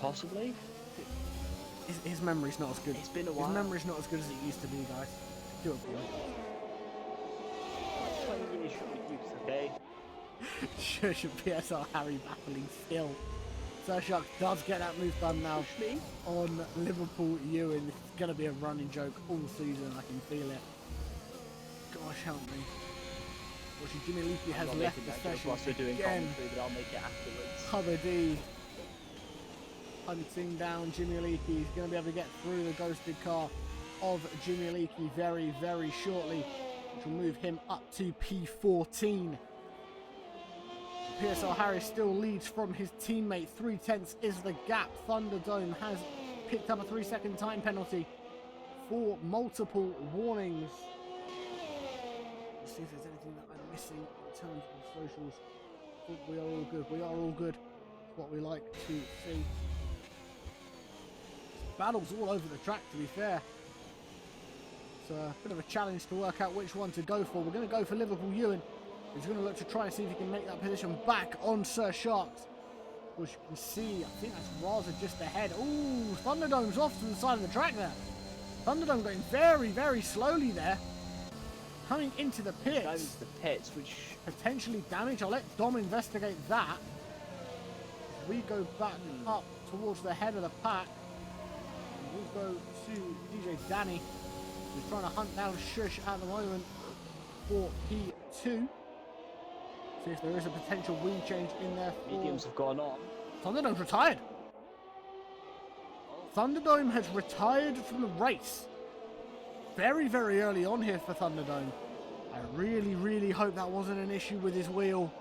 Possibly. His memory's not as good. It's been a while. His memory's not as good as it used to be, guys. Do it, boy. 20 years short use, okay? Shush, PSR Harry battling still. Sir Sharks does get that move done now on Liverpool Ewan. This is going to be a running joke all season, I can feel it. Gosh, help me. Watching Jimmy Leakey has left the session whilst we're doing again. commentary, but I'll make it afterwards. Cover D. Hunting down Jimmy Leakey. He's going to be able to get through the ghosted car of Jimmy Leakey very, very shortly, which will move him up to P14. PSR Harris still leads from his teammate. 3/10 is the gap. Thunderdome has picked up a 3-second time penalty for multiple warnings. Let's see if there's anything that I'm missing in terms of socials. I think we are all good. We are all good. That's what we like to see. Battles all over the track, to be fair. It's a bit of a challenge to work out which one to go for. We're going to go for Liverpool Ewan. He's going to look to try and see if he can make that position back on Sir Sharks. As you can see, I think that's Raza just ahead. Ooh, Thunderdome's off to the side of the track there. Thunderdome going very, very slowly there. Coming into the pits. That is the pits, which potentially damage. I'll let Dom investigate that. We go back up towards the head of the pack. We'll go to DJ Danny, who's trying to hunt down Shush at the moment for P2. See if there is a potential wing change in there. Mediums have gone on. Thunderdome's retired. Thunderdome has retired from the race. Very, very early on here for Thunderdome. I really, really hope that wasn't an issue with his wheel.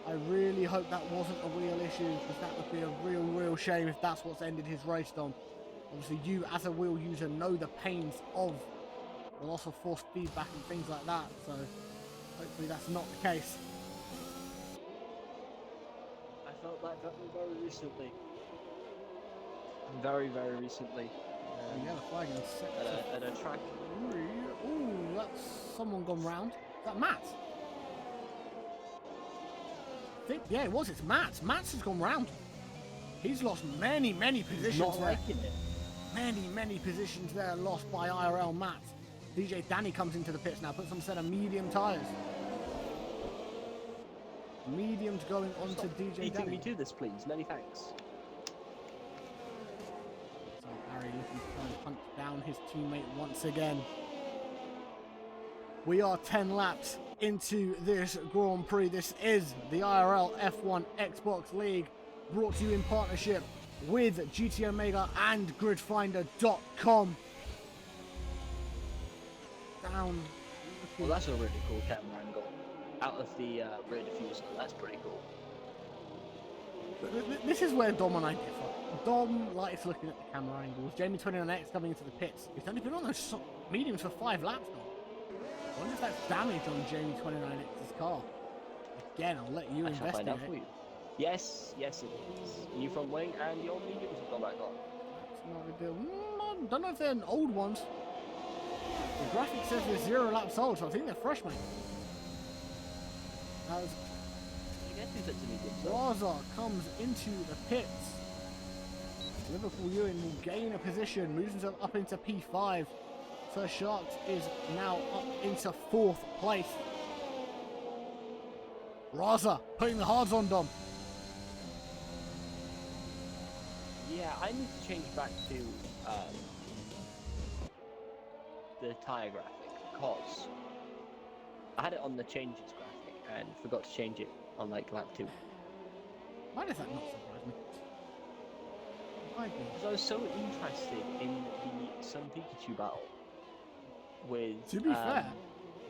I really hope that wasn't a wheel issue, because that would be a real, real shame if that's what's ended his race, Dom. Obviously, you as a wheel user know the pains of the loss of force feedback and things like that, so hopefully that's not the case. I felt like that very recently. Very, very recently. Yeah, the flag in sector at a track. Ooh, that's someone gone round. Is that Matt? I think, yeah, it was. It's Matt. Matt has gone round. He's lost many, many positions. Not there. liking it. Many positions there lost by IRL Matt. DJ Danny comes into the pits now. Puts on a set of medium tyres. Mediums going on to DJ Danny. Me do this, please. Many thanks. So Harry looking to try and hunt down his teammate once again. We are 10 laps into this Grand Prix. This is the IRL F1 Xbox League, brought to you in partnership with GT Omega and gridfinder.com. Down. Well, that's a really cool camera angle. Out of the rear diffuser, that's pretty cool. This is where Dom and I differ. Dom likes looking at the camera angles. Jamie 29X coming into the pits. He's only been on those mediums for 5 laps now. I wonder if that's damage on Jamie 29X's car. Again, I'll let you investigate. Find out for you. Yes, yes it is. New front wing and the old mediums have gone back on. That's not a deal. I don't know if they're old ones. The graphic says they're 0 laps old, so I think they're fresh, mate. As You get 2 sets of mediums. So. Raza comes into the pits. Liverpool Ewan will gain a position, moves himself up into P5. So Sharks is now up into 4th place. Raza putting the hards on Dom. Yeah, I need to change back to the tyre graphic because I had it on the changes graphic and forgot to change it on like lap 2. Why does that not surprise me? Why do? Because I was so interested in the Sun Pikachu battle with. To be fair,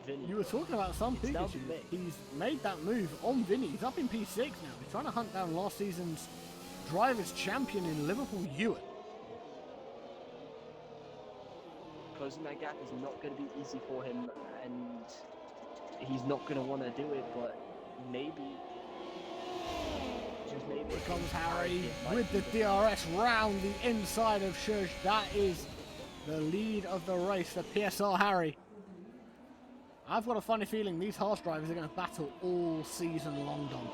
Vinny. you were talking about some It's now Pikachu. been made. He's made that move on Vinny. He's up in P6 now. He's trying to hunt down last season's drivers champion in Liverpool Ewan. Closing that gap is not going to be easy for him, and he's not going to want to do it. But maybe, just maybe, Here comes Harry it might with be the DRS round the inside of Shush. That is the lead of the race for PSR Harry. I've got a funny feeling these horse drivers are going to battle all season long, Dom.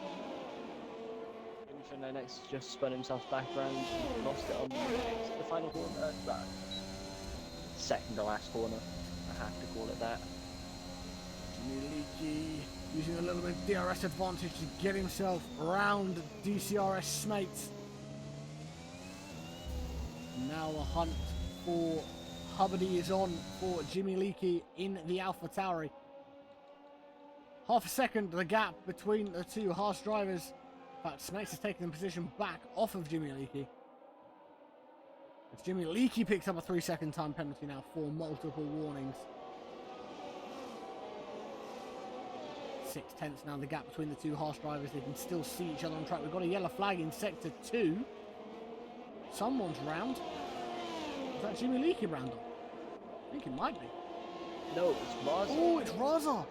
Next just spun himself back around, lost it on the final corner, that second to last corner, I have to call it that. Leaky using a little bit of DRS advantage to get himself around DCRS Smates. Now a hunt for Hubbardie is on for Jimmy Leakey in the Alpha Tauri. Half a second the gap between the two Haas drivers. In fact, Smates is taking the position back off of Jimmy Leakey. As Jimmy Leakey picks up a 3-second time penalty now for multiple warnings. 6/10 now the gap between the two Haas drivers. They can still see each other on track. We've got a yellow flag in sector 2. Someone's round. Is that Jimmy Leakey round on? I think it might be. No, it's Raza. Oh, it's Raza.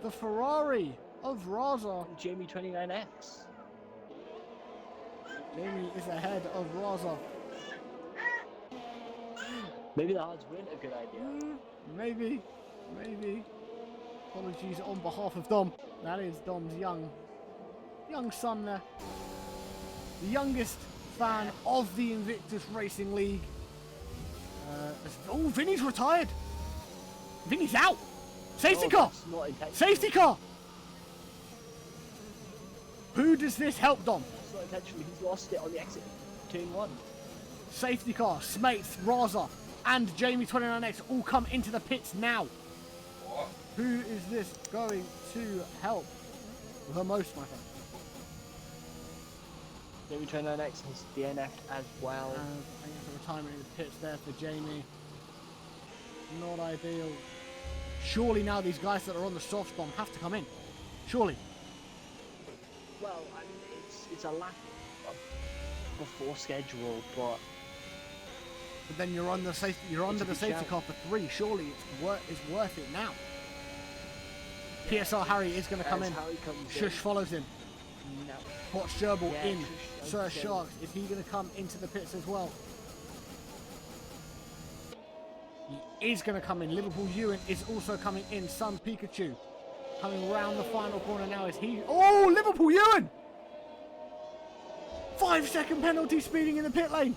The Ferrari of Raza. Jamie 29X. Jamie is ahead of Raza. Maybe the odds weren't a good idea. Maybe. Apologies on behalf of Dom. That is Dom's young son there. The youngest fan of the Invictus Racing League. Oh, Vinny's retired. Vinny's out. Safety car. That's not intentional. Safety car. Who does this help, Dom? That's not intentional. He's lost it on the exit. Turn 1. Safety car, Smates, Raza, and Jamie 29X all come into the pits now. Who is this going to help the most, my friend? Jamie 29X has DNF as well. I guess a retirement in the pits there for Jamie. Not ideal. Surely now these guys that are on the soft bomb have to come in. Surely. Well, I mean, it's a lap before schedule, but then you're on the safety. You're under the safety shout. car for 3. Surely it's worth it now. PSR Harry is going to come as in. Harry comes Shush follows him. No. Watch Gerbil Yeah, in. Shush Sir goes in. Sharks, is he going to come into the pits as well? He is going to come in. Liverpool Ewan is also coming in. Sun Pikachu coming round the final corner now. Is he? Oh, Liverpool Ewan! 5-second penalty speeding in the pit lane.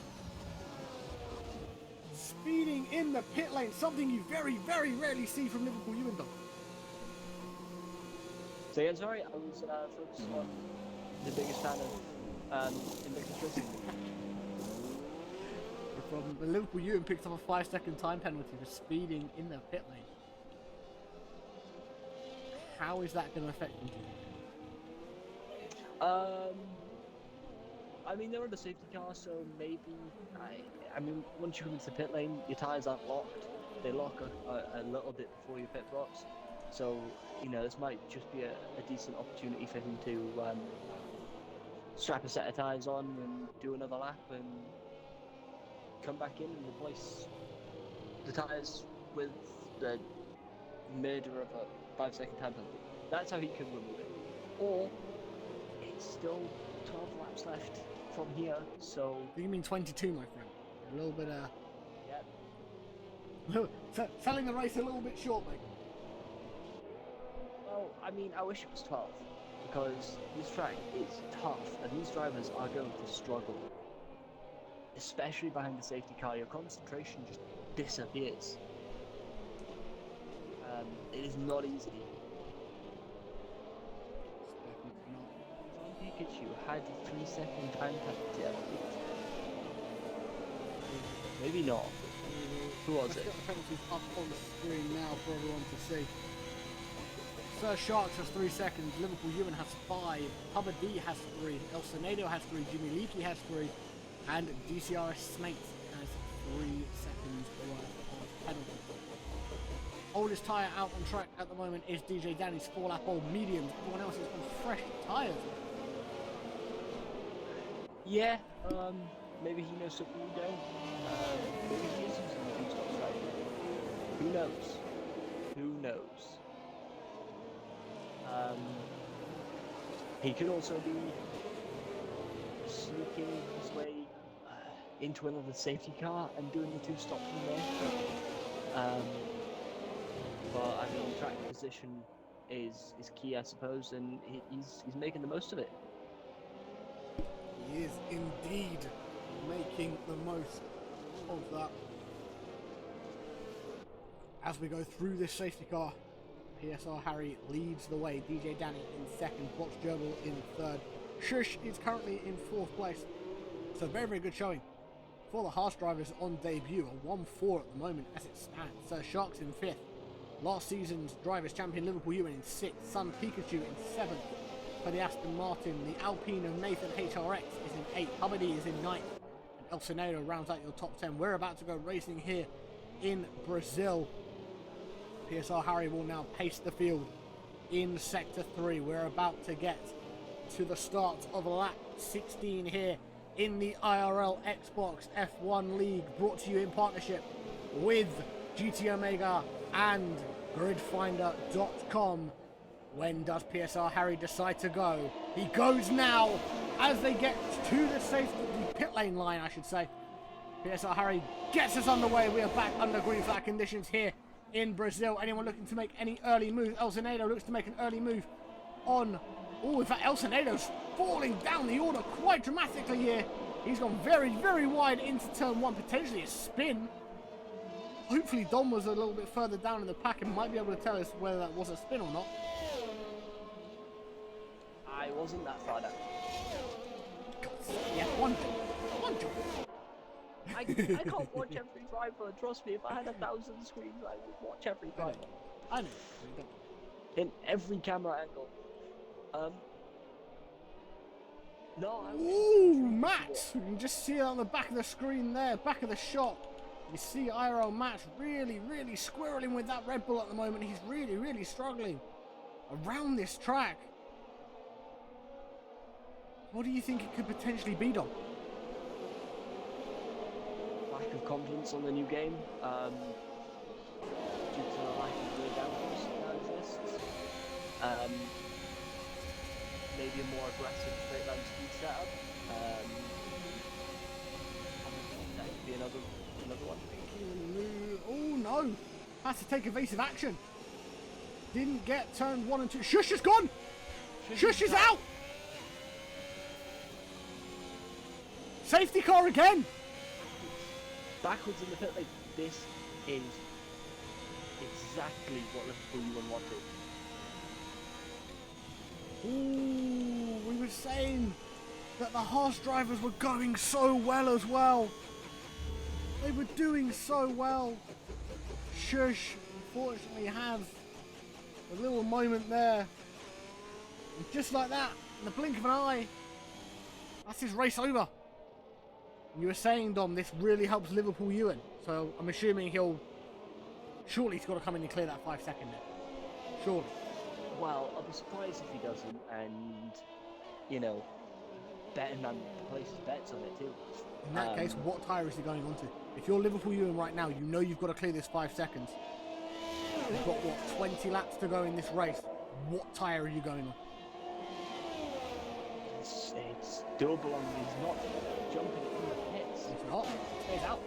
Speeding in the pit lane. Something you very, very rarely see from Liverpool Ewan, though. So yeah, sorry, I was focused on the biggest fan of Invictus Racing League. No problem. The Liverpool Ewan picked up a 5-second time penalty for speeding in the pit lane. How is that going to affect him? I mean, they're on the safety car, so maybe I mean, once you come into the pit lane, your tyres aren't locked. They lock a little bit before your pit box. So, you know, this might just be a decent opportunity for him to strap a set of tyres on and do another lap and come back in and replace the tyres with the murder of a 5-second time penalty. That's how he could remove it. Or still 12 laps left from here, so... You mean 22, my friend? A little bit, Yeah. selling the race a little bit short, mate. Well, I mean, I wish it was 12, because this track is tough, and these drivers are going to struggle. Especially behind the safety car, your concentration just disappears. It is not easy. Definitely not. Pikachu had 3-second time penalty, I believe. Maybe not. Who was Let's it? get the penalties up on the screen now for everyone to see. Sir Sharks has 3 seconds, Liverpool Ewan has 5, Pubba D has 3, El Senado has 3, Jimmy Leakey has 3, and DCRS Snakes has 3 seconds worth of penalty. Oldest tyre out on track at the moment is DJ Danny's 4-lap old mediums. Everyone else is on fresh tyres. Yeah, maybe he knows something we don't. Maybe he is using the two-stop strategy. Who knows? Who knows? He could also be sneaking his way into another safety car and doing the two-stop from there. But I mean, track position is key, I suppose, and he's making the most of it. He is indeed making the most of that. As we go through this safety car, PSR Harry leads the way, DJ Danny in second, Box Gerbil in third. Shush is currently in fourth place. So very, very good showing for the Haas drivers on debut. A 1-4 at the moment as it stands. Sir Sharks in fifth. Last season's Drivers' Champion Liverpool Ewan in 6th, Sun Pikachu in 7th for the Aston Martin. The Alpine of Nathan HRX is in 8th, Hubbard is in 9th, and El Senado rounds out your top 10. We're about to go racing here in Brazil. PSR Harry will now pace the field in Sector 3. We're about to get to the start of lap 16 here in the IRL Xbox F1 League, brought to you in partnership with GT Omega and gridfinder.com. When does PSR Harry decide to go? He goes now as they get to the pit lane line, I should say. PSR Harry gets us underway. We are back under green flag conditions here in Brazil. Anyone looking to make any early move? El Senado looks to make an early move on... Oh, in fact, El Senado's falling down the order quite dramatically here. He's gone very, very wide into turn 1, potentially a spin. Hopefully Dom was a little bit further down in the pack and might be able to tell us whether that was a spin or not. I wasn't that far down. Yeah, one jump. I can't watch every driver, trust me. If I had 1,000 screens, I would watch every driver. I know. In every camera angle. No, I Ooh, Matt! You can just see it on the back of the screen there, back of the shot. You see IRL Matt really, really squirreling with that Red Bull at the moment. He's really, really struggling around this track. What do you think it could potentially be, Dom? lack of confidence on the new game, due to the lack of rear downforce that exists. Maybe a more aggressive straight line speed setup. That could be another one. Oh no! Has to take evasive action. Didn't get turn 1 and 2. Shush is gone! Shush is out! Safety car again! Backwards in the pit lane. This is exactly what Liverpool wanted. Ooh, we were saying that the Haas drivers were going so well as well. They were doing so well. Shush, unfortunately, has a little moment there. And just like that, in the blink of an eye, that's his race over. And you were saying, Dom, this really helps Liverpool Ewan. So I'm assuming surely he's got to come in and clear that 5 second there. Surely. Well, I'll be surprised if he doesn't, and, you know, betting man places bets on it too. In that case, what tyre is he going on to? If you're Liverpool Ewan right now, you know you've got to clear this 5 seconds. You've got, what, 20 laps to go in this race. What tyre are you going on? it's doable, and he's not jumping in the pits. It's not. Stays out.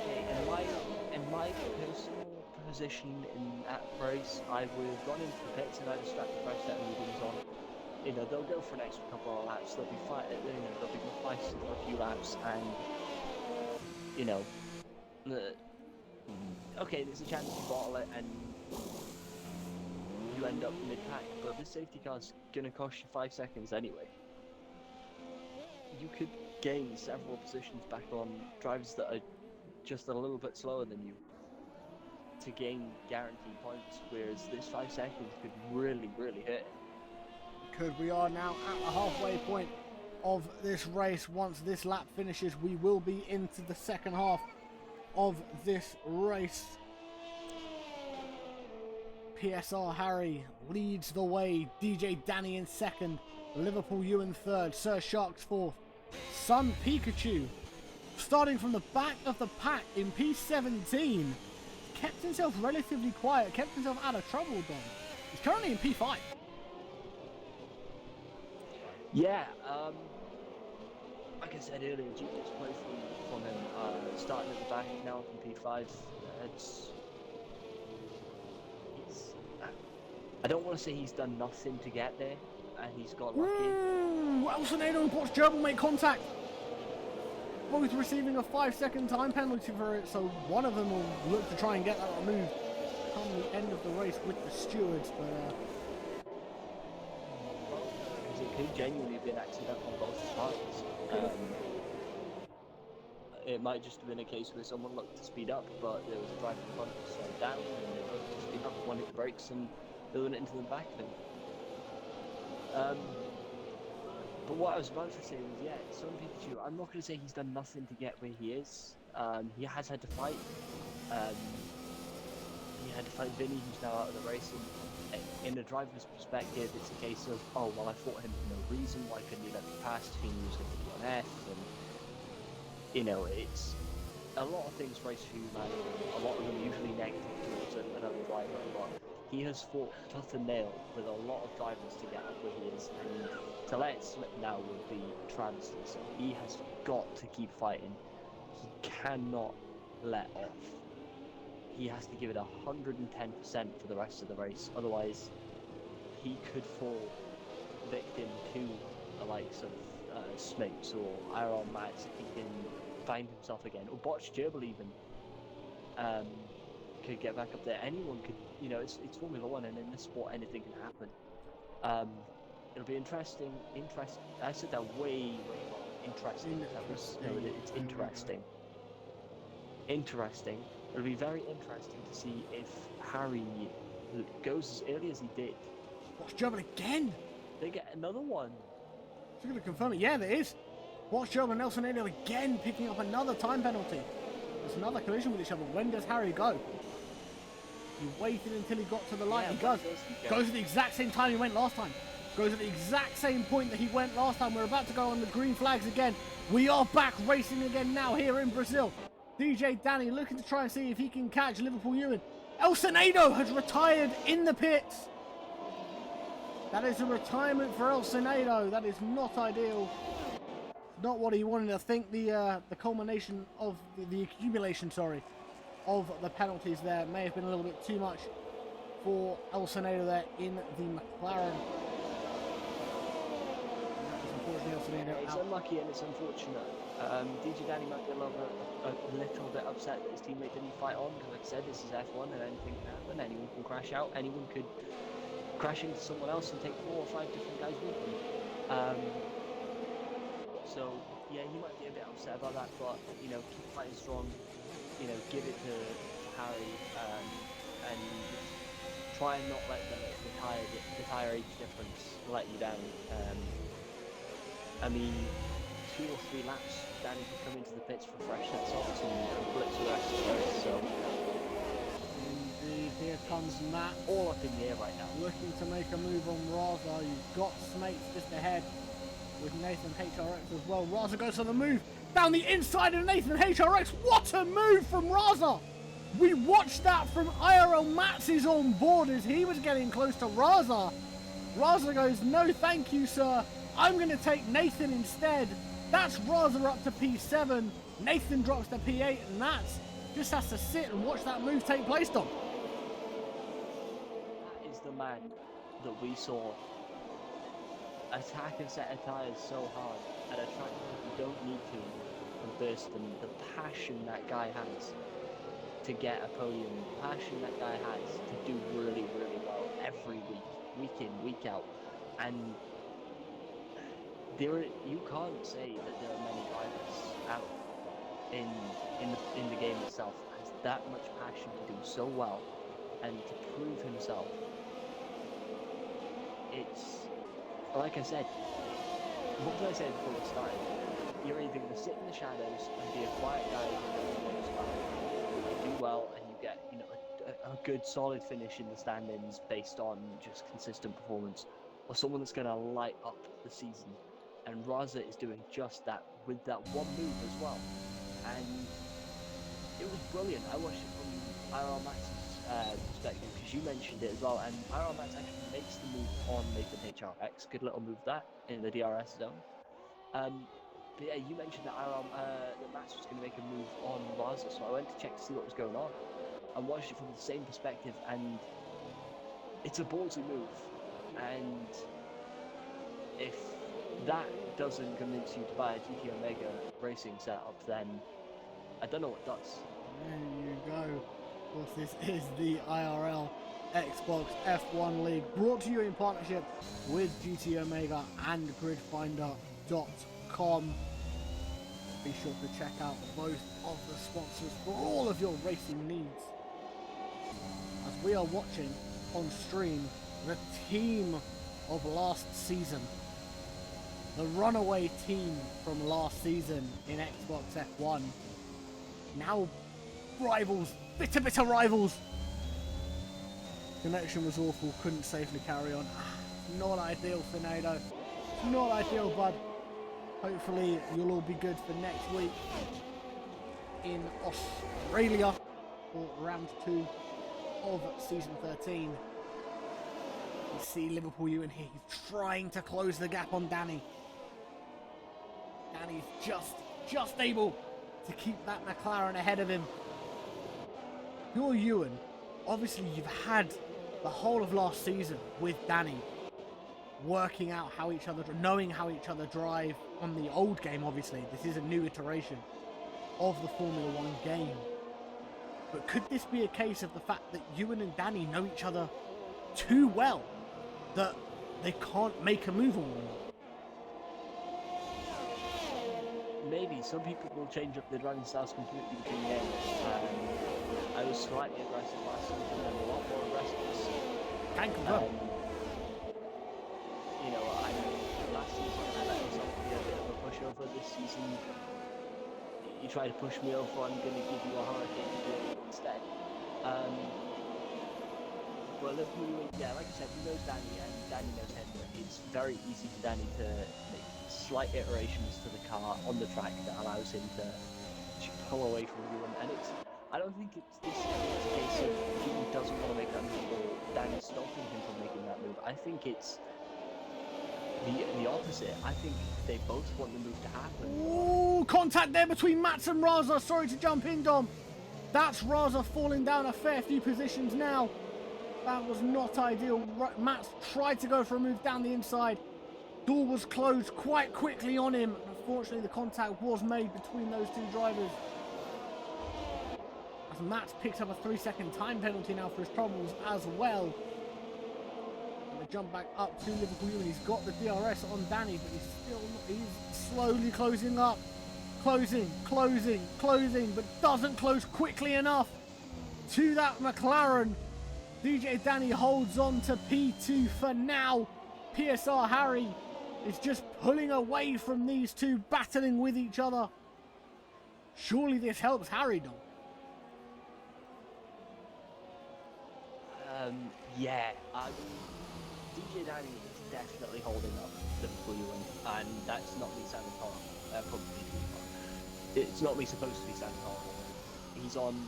Okay, in my personal position in that race, I would have gone into the pits and I'd have strapped the first set of mediums on. You know, they'll go for an extra couple of laps. They'll be they'll be fighting for a few laps, and you know, okay, there's a chance you bottle it and you end up mid-pack, but this safety car's gonna cost you 5 seconds anyway. You could gain several positions back on drivers that are just a little bit slower than you to gain guaranteed points, whereas this 5 seconds could really, really hurt. Because we are now at the halfway point of this race. Once this lap finishes, we will be into the second half of this race. PSR Harry leads the way, DJ Danny in second, Liverpool you in third, Sir Sharks fourth, Sun Pikachu starting from the back of the pack in P17, kept himself relatively quiet, kept himself out of trouble. Dom, he's currently in P5. Yeah, like I said earlier, genius play from him, starting at the back, now from P5. I don't want to say he's done nothing to get there, and he's got lucky. Elsinado and Poch Gerbil make contact. Both receiving a 5-second time penalty for it, so one of them will look to try and get that removed come the end of the race with the stewards, but because it could genuinely have been accidental on both parts. It might just have been a case where someone looked to speed up, but there was a driver in front who slowed down, and they looked to speed up, one hit the brakes, and building it into the back of him. But what I was about to say was, yeah, Sun Pikachu, I'm not going to say he's done nothing to get where he is. He has had to fight. He had to fight Vinny, who's now out of the race. And in the driver's perspective, it's a case of, oh, well, I fought him for no reason. Why couldn't he let me pass? He knew he was going to be on F. And, you know, it's a lot of things race for humanity. A lot of them usually negative towards another driver. But he has fought tooth and nail with a lot of drivers to get up where he is, and to let it slip now would be travesty. So he has got to keep fighting. He cannot let off. He has to give it 110% for the rest of the race. Otherwise, he could fall victim to the likes of Smokes or IRL Max if he can find himself again, or Botch Gerbil even. Could get back up there. Anyone could, you know, it's Formula 1, and in this sport anything can happen. It'll be interesting. I said that way wrong. Interesting. That was, no, it's interesting. Interesting. It'll be very interesting to see if Harry goes as early as he did. Watch Gerbil again. They get another one. Just going to confirm it. Yeah, there is. Watch Gerbil and Elsinado again picking up another time penalty. There's another collision with each other. When does Harry go? He waited until he got to the line. Yeah, he goes at the exact same time he went last time. Goes at the exact same point that he went last time. We're about to go on the green flags again. We are back racing again now here in Brazil. DJ Danny looking to try and see if he can catch Liverpool Ewan. Elsinado has retired in the pits. That is a retirement for Elsinado. That is not ideal. Not what he wanted. I think the culmination of the accumulation, of the penalties there may have been a little bit too much for Elsinado there in the McLaren. It's unlucky and it's unfortunate. DJ Danny might be a little bit upset that his teammate didn't fight on, because like I said, this is F1 and anything can happen. Anyone can crash out, anyone could crash into someone else and take 4 or 5 different guys with them. So yeah, he might be a bit upset about that, but you know, keep fighting strong. You know, give it to Harry, and try and not let the tire age difference let you down. I mean, 2 or 3 laps, Danny can come into the pits for freshness salts and blitz the rest of the race. So indeed, here comes Matt, all up in the air right now, looking to make a move on Raza. You've got Smates just ahead with Nathan HRX as well. Raza goes for the move down the inside of Nathan HRX. What a move from Raza! We watched that from IRL Matt's on board as he was getting close to Raza. Raza goes, no thank you, sir. I'm going to take Nathan instead. That's Raza up to P7. Nathan drops to P8, and that's just has to sit and watch that move take place, Dom. That is the man that we saw attack and set a tyres so hard at a track that you don't need to and burst them. The passion that guy has to get a podium, the passion that guy has to do really, really well every week, week in, week out. And you can't say that there are many drivers out in the game itself that has that much passion to do so well and to prove himself. It's like I said, what did I say before we started? You're either going to sit in the shadows and be a quiet guy and do well, and you get a good solid finish in the stand-ins based on just consistent performance, or someone that's going to light up the season. And Raza is doing just that with that one move as well, and it was brilliant. I watched it from IRL Max's perspective, because you mentioned it as well, and IRL Max actually makes the move on Nathan HRX. Good little move that in the DRS zone. But yeah, you mentioned that that Max was going to make a move on Raza, so I went to check to see what was going on. I watched it from the same perspective, and it's a ballsy move. And if that doesn't convince you to buy a GT Omega racing setup, then I don't know what does. There you go. Of course, this is the IRL Xbox F1 League, brought to you in partnership with GT Omega and gridfinder.com. Be sure to check out both of the sponsors for all of your racing needs. As we are watching on stream the team of last season, the runaway team from last season in Xbox F1, now rivals, bitter rivals. Connection was awful, couldn't safely carry on. Not ideal for Nado, not ideal, bud. Hopefully you'll all be good for next week in Australia for round 2 of season 13. You see Liverpool Ewan here, he's trying to close the gap on Danny. Danny's just able to keep that McLaren ahead of him. You're Ewan. Obviously you've had the whole of last season with Danny, working out how each other, knowing how each other drive on the old game. Obviously this is a new iteration of the Formula 1 game, but could this be a case of the fact that Ewan and Danny know each other too well that they can't make a move on one another? Maybe. Some people will change up their driving styles completely between games. I was slightly aggressive last season and a lot more aggressive this season. Can confirm. Last season I let myself be a bit of a pushover. This season, you try to push me over, I'm going to give you a hurricane instead. But Liverpool, yeah, like I said, he knows Danny and Danny knows him. It's very easy for Danny to make slight iterations to the car on the track that allows him to pull away from you. And I don't think it's a case of he doesn't want to make that move or Danny stopping him from making that move. I think it's the opposite. I think they both want the move to happen. Ooh, contact there between Mats and Raza. Sorry to jump in, Dom. That's Raza falling down a fair few positions now. That was not ideal. Mats tried to go for a move down the inside. Door was closed quite quickly on him. Unfortunately, the contact was made between those two drivers. As Mats picked up a 3-second time penalty now for his troubles as well. And the jump back up to Liverpool. He's got the DRS on Danny, but he's slowly closing up. Closing, but doesn't close quickly enough to that McLaren. DJ Danny holds on to P2 for now. PSR Harry is just pulling away from these two, battling with each other. Surely this helps Harry, Dom. Yeah, DJ Danny is definitely holding up Liverpool Ewan, and that's not me sounding horrible. It's not me supposed to be sounding horrible. He's on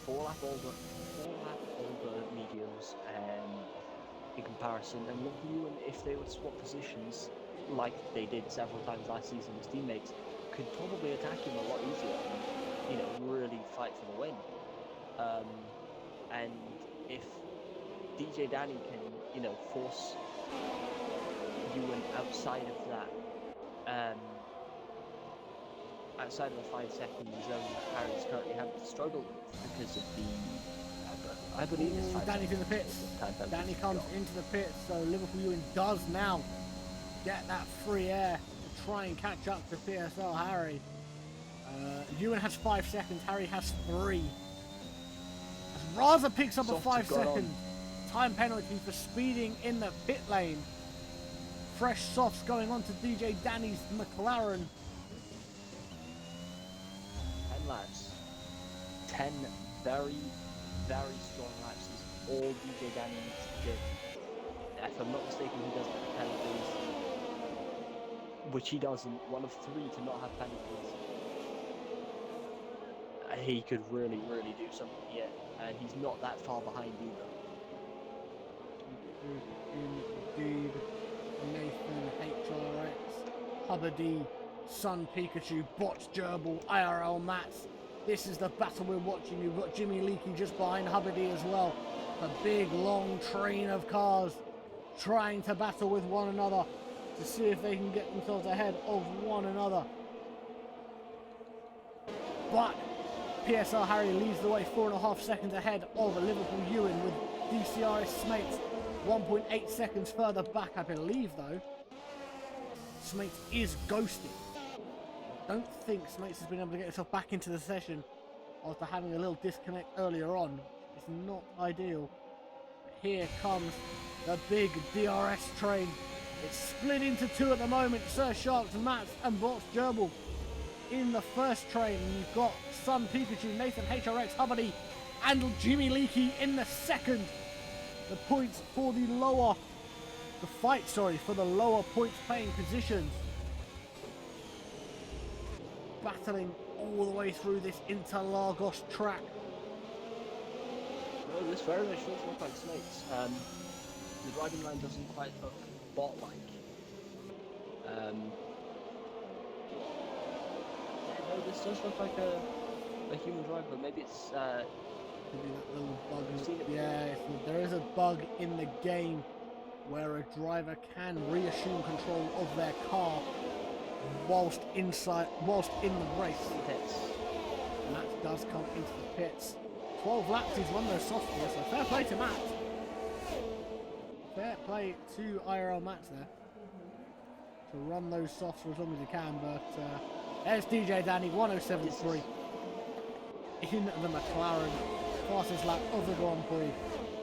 4 lap over mediums, and in comparison, and Liverpool, if they would swap positions like they did several times last season with teammates, could probably attack him a lot easier and, you know, really fight for the win. And if DJ Danny can, you know, force Ewan outside of that, outside of the 5-second zone Harry's currently having to struggle with because of the, I believe it's 5 Danny's in the pits. Danny comes into the pits, so Liverpool Ewan does now get that free air to try and catch up to PSL Harry. Ewan has 5 seconds, Harry has 3. As Raza picks up a 5-second time penalty for speeding in the pit lane. Fresh softs going on to DJ Danny's McLaren. 10 laps. 10 very, very strong laps is all DJ Danny needs to do. If I'm not mistaken, he doesn't have penalties. Which he doesn't. One of 3 to not have penalties. He could really, really do something here. And he's not that far behind either. Indeed. Nathan HRX, Hubbardy, Sun Pikachu, Botch Gerbil, IRL Mats. This is the battle we're watching. You've got Jimmy Leakey just behind Hubbardy as well. A big long train of cars trying to battle with one another to see if they can get themselves ahead of one another. But PSL Harry leads the way 4.5 seconds ahead of Liverpool Ewan, with DCRS Smates 1.8 seconds further back, I believe, though. Smates is ghosted. I don't think Smates has been able to get himself back into the session after having a little disconnect earlier on. It's not ideal. But here comes the big DRS train. It's split into 2 at the moment. Sir Sharks, Mats and Bots Gerbil in the first train. And you've got Sun Pikachu, Nathan HRX, Hubbardy and Jimmy Leakey in the second. The points for the lower, for the lower points playing positions. Battling all the way through this Interlagos track. Well, this very much does look like Smates. The driving line doesn't quite look bot-like. Yeah, no, this does look like a human driver. Maybe it's Maybe that little bug. Yeah, there is a bug in the game where a driver can reassume control of their car whilst in the race. And that does come into the pits. 12 laps, he's run those softs for us, so fair play to Matt. Fair play to IRL Matt there to run those softs for as long as he can. But there's DJ Danny, 107.3 in the McLaren. Fastest lap of the Grand Prix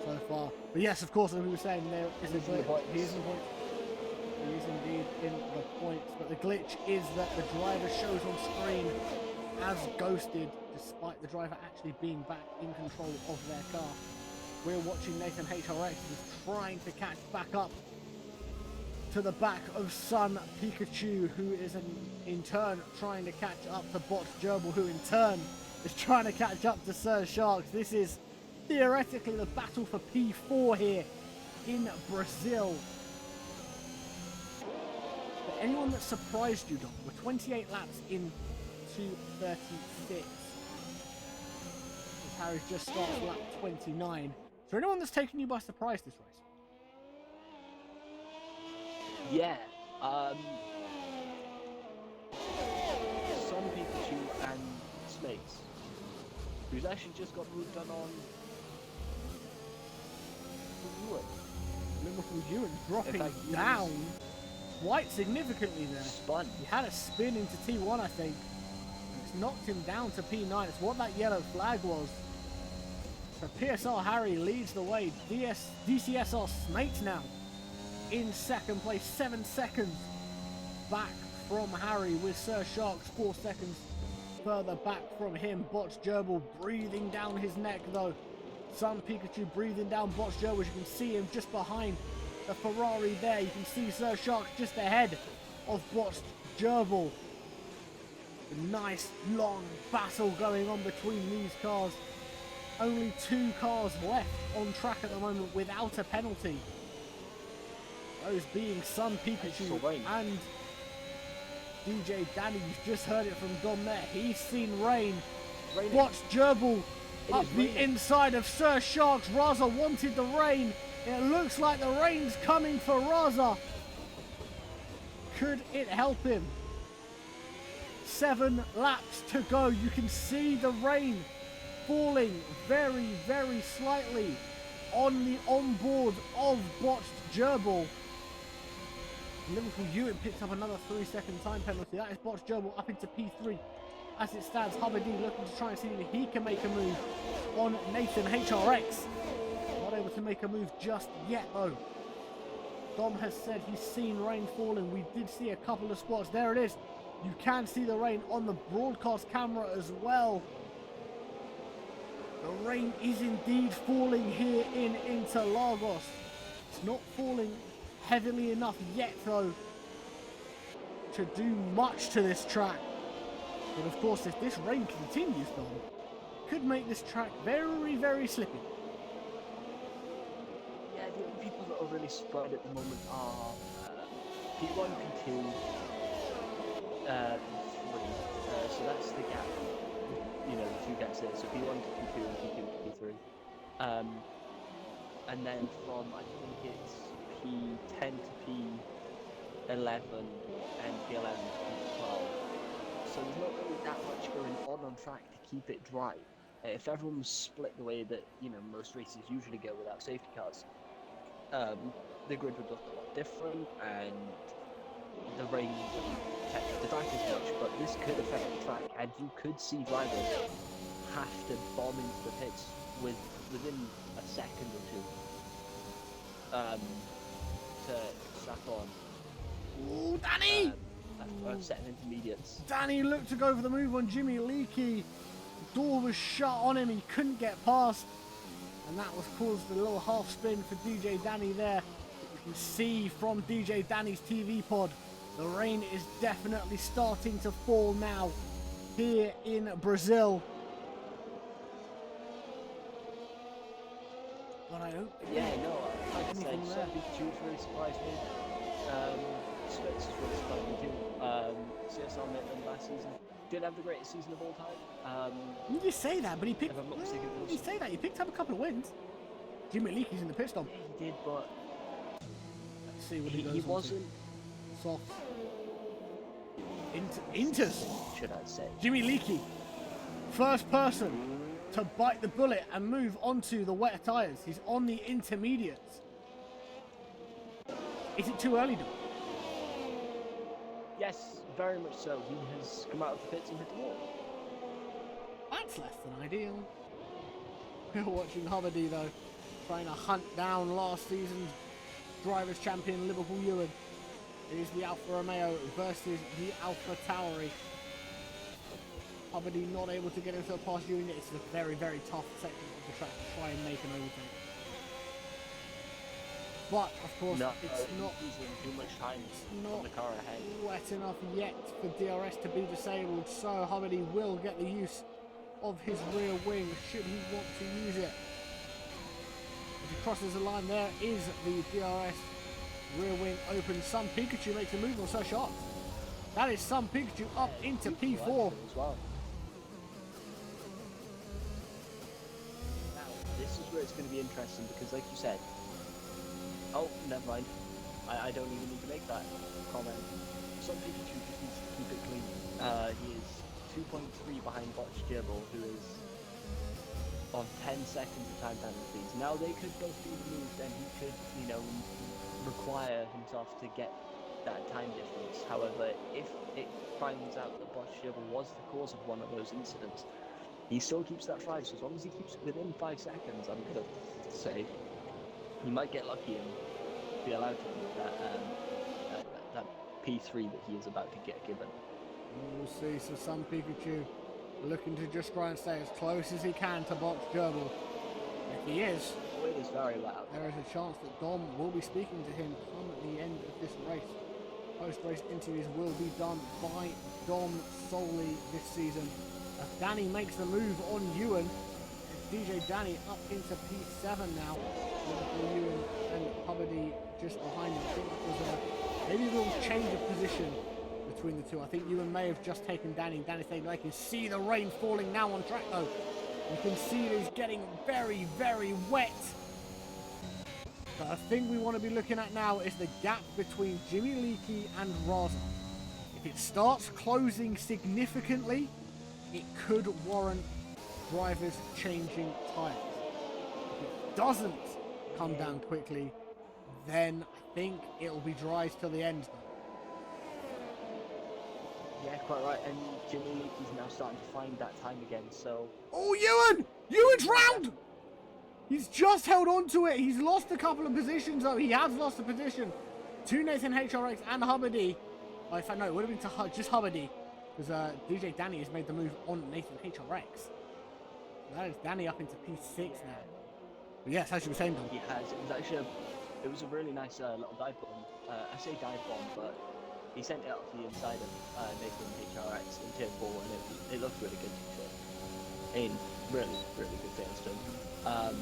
so far. But yes, of course, as we were saying, there is a glitch. He is in the points. He is indeed in the points. But the glitch is that the driver shows on screen as ghosted, despite the driver actually being back in control of their car. We're watching Nathan HRX, who's trying to catch back up to the back of Sun Pikachu, who is in turn trying to catch up to Botch Gerbil, who in turn is trying to catch up to Sir Sharks. This is theoretically the battle for P4 here in Brazil. But anyone that surprised you, Dom, we're 28 laps in 2:36. As Harry's just started lap 29. Is there anyone that's taken you by surprise this race? Yeah. Sun Pikachu and Smates, who's actually just got moved done on Liverpool Ewan dropping down quite significantly there. Spun. He had a spin into T1, I think. It's knocked him down to P9. It's what that yellow flag was. So PSL Harry leads the way. DCSR Smates now in second place, 7 seconds back from Harry, with Sir Sharks 4 seconds further back from him. Botch Gerbil breathing down his neck though. Sun Pikachu breathing down Botch Gerbil. You can see him just behind the Ferrari there. You can see Sir Sharks just ahead of Botch Gerbil. A nice long battle going on between these cars. Only 2 cars left on track at the moment without a penalty. Those being Sun Pikachu Rain. and DJ Danny. You've just heard it from Dom there. He's seen rain. Watch Gerbil up the inside of Sir Sharks. Raza wanted the rain. It looks like the rain's coming for Raza. Could it help him? 7 laps to go. You can see the rain falling very, very slightly on the onboard of botched Gerbil. Liverpool Ewan picks up another 3-second time penalty. That is botched Gerbil up into P3. As it stands, Hubbard looking to try and see if he can make a move on Nathan HRX. Not able to make a move just yet though. Dom has said he's seen rain falling. We did see a couple of spots. There it is. You can see the rain on the broadcast camera as well. The rain is indeed falling here in Interlagos. It's not falling heavily enough yet though to do much to this track. But of course, if this rain continues, Dom, it could make this track very, very slippy. Yeah, the only people that are really spread at the moment are P1, P2, P3. So that's the gap. You know, the 2 gaps there. So P1 to P2 and P2 to P3. And then from, I think it's P10 to P11 and P11 to P12. So there's not really that much going on track to keep it dry. If everyone was split the way that, you know, most races usually go without safety cars, the grid would look a lot different and the rain wouldn't affect the track as much, but this could affect the track and you could see drivers have to bomb into the pits within a second or two to strap on. Ooh, Danny! Setting intermediates. Danny looked to go for the move on Jimmy Leakey. The door was shut on him, he couldn't get past. And that was caused a little half spin for DJ Danny there. You can see from DJ Danny's TV pod, the rain is definitely starting to fall now here in Brazil. But I hope. Yeah, no, like I said, anything there. Pikachu really surprised me. Spitz really surprised me too. CSR met them last season. Didn't have the greatest season of all time. You say that, but he picked. If I'm not mistaken, it was- You say that, he picked up a couple of wins. Jimmy Leakey's in the pit stop. Yeah, he did, but Let's see what he goes he on wasn't. to. Soft. Inters. Should I say? Jimmy Leakey, first person to bite the bullet and move onto the wet tyres. He's on the intermediates. Is it too early, though? Yes, very much so. He has come out of the pits and hit the wall. That's less than ideal. We're watching Hubbard though, trying to hunt down last season's Drivers' Champion Liverpool Ewan. It is the Alfa Romeo versus the Alfa Tauri. Hubbard not able to get himself past Ewan. It's a very, very tough section of the track to try and make an overtake. But of course, it's not losing too much time on the car ahead. wet enough yet for DRS to be disabled, so Hubbard will get the use of his rear wing should he want to use it. If he crosses the line, there is the DRS rear wing open. Sun Pikachu makes a move on Sir Sharks. That is Sun Pikachu up into P4. As well. Now, this is where it's going to be interesting because, like you said, oh, never mind. I don't even need to make that comment. Sun Pikachu just needs to keep it clean. He is 2.3 behind Botch Gerbil, who is on 10 seconds of time penalties. Now they could both be removed and he could, you know, require himself to get that time difference. However, if it finds out that Botch Gerbil was the cause of one of those incidents, he still keeps that 5, so as long as he keeps it within 5 seconds, I'm going to say he might get lucky and be allowed to keep that P3 that he is about to get given. We'll see. So Sun Pikachu looking to just try and stay as close as he can to Botch Gerbil. If he is, Oh, it is very loud. there is a chance that Dom will be speaking to him come at the end of this race. Post-race interviews will be done by Dom solely this season. As Danny makes the move on Ewan, DJ Danny up into P7 now. Liverpool Ewan and Hubbardie just behind him. I think that was maybe a little change of position between the two. I think Ewan may have just taken Danny. Danny's taking, I can see the rain falling now on track though. You can see that he's getting very, very wet. The thing we want to be looking at now is the gap between Jimmy Leakey and Raza. If it starts closing significantly, it could warrant drivers changing tyres. If it doesn't come down quickly, then I think it'll be dries till the end though. Yeah, quite right. And Jimmy Leakey's now starting to find that time again, so... Oh, Ewan! Ewan's round! He's just held on to it. He's lost a couple of positions though. He has lost a position to Nathan HRX and Hubbardie. Oh, in fact, no, it would have been to just Hubbardie, because DJ Danny has made the move on Nathan HRX. That is Danny up into P6 now. But yes, as you were saying, Dom. He has. It was actually it was a really nice little dive bomb. I say dive bomb, but he sent it up to the inside of Nathan HRX in tier 4, and it looked really good to be fair. Really, really good things done. Down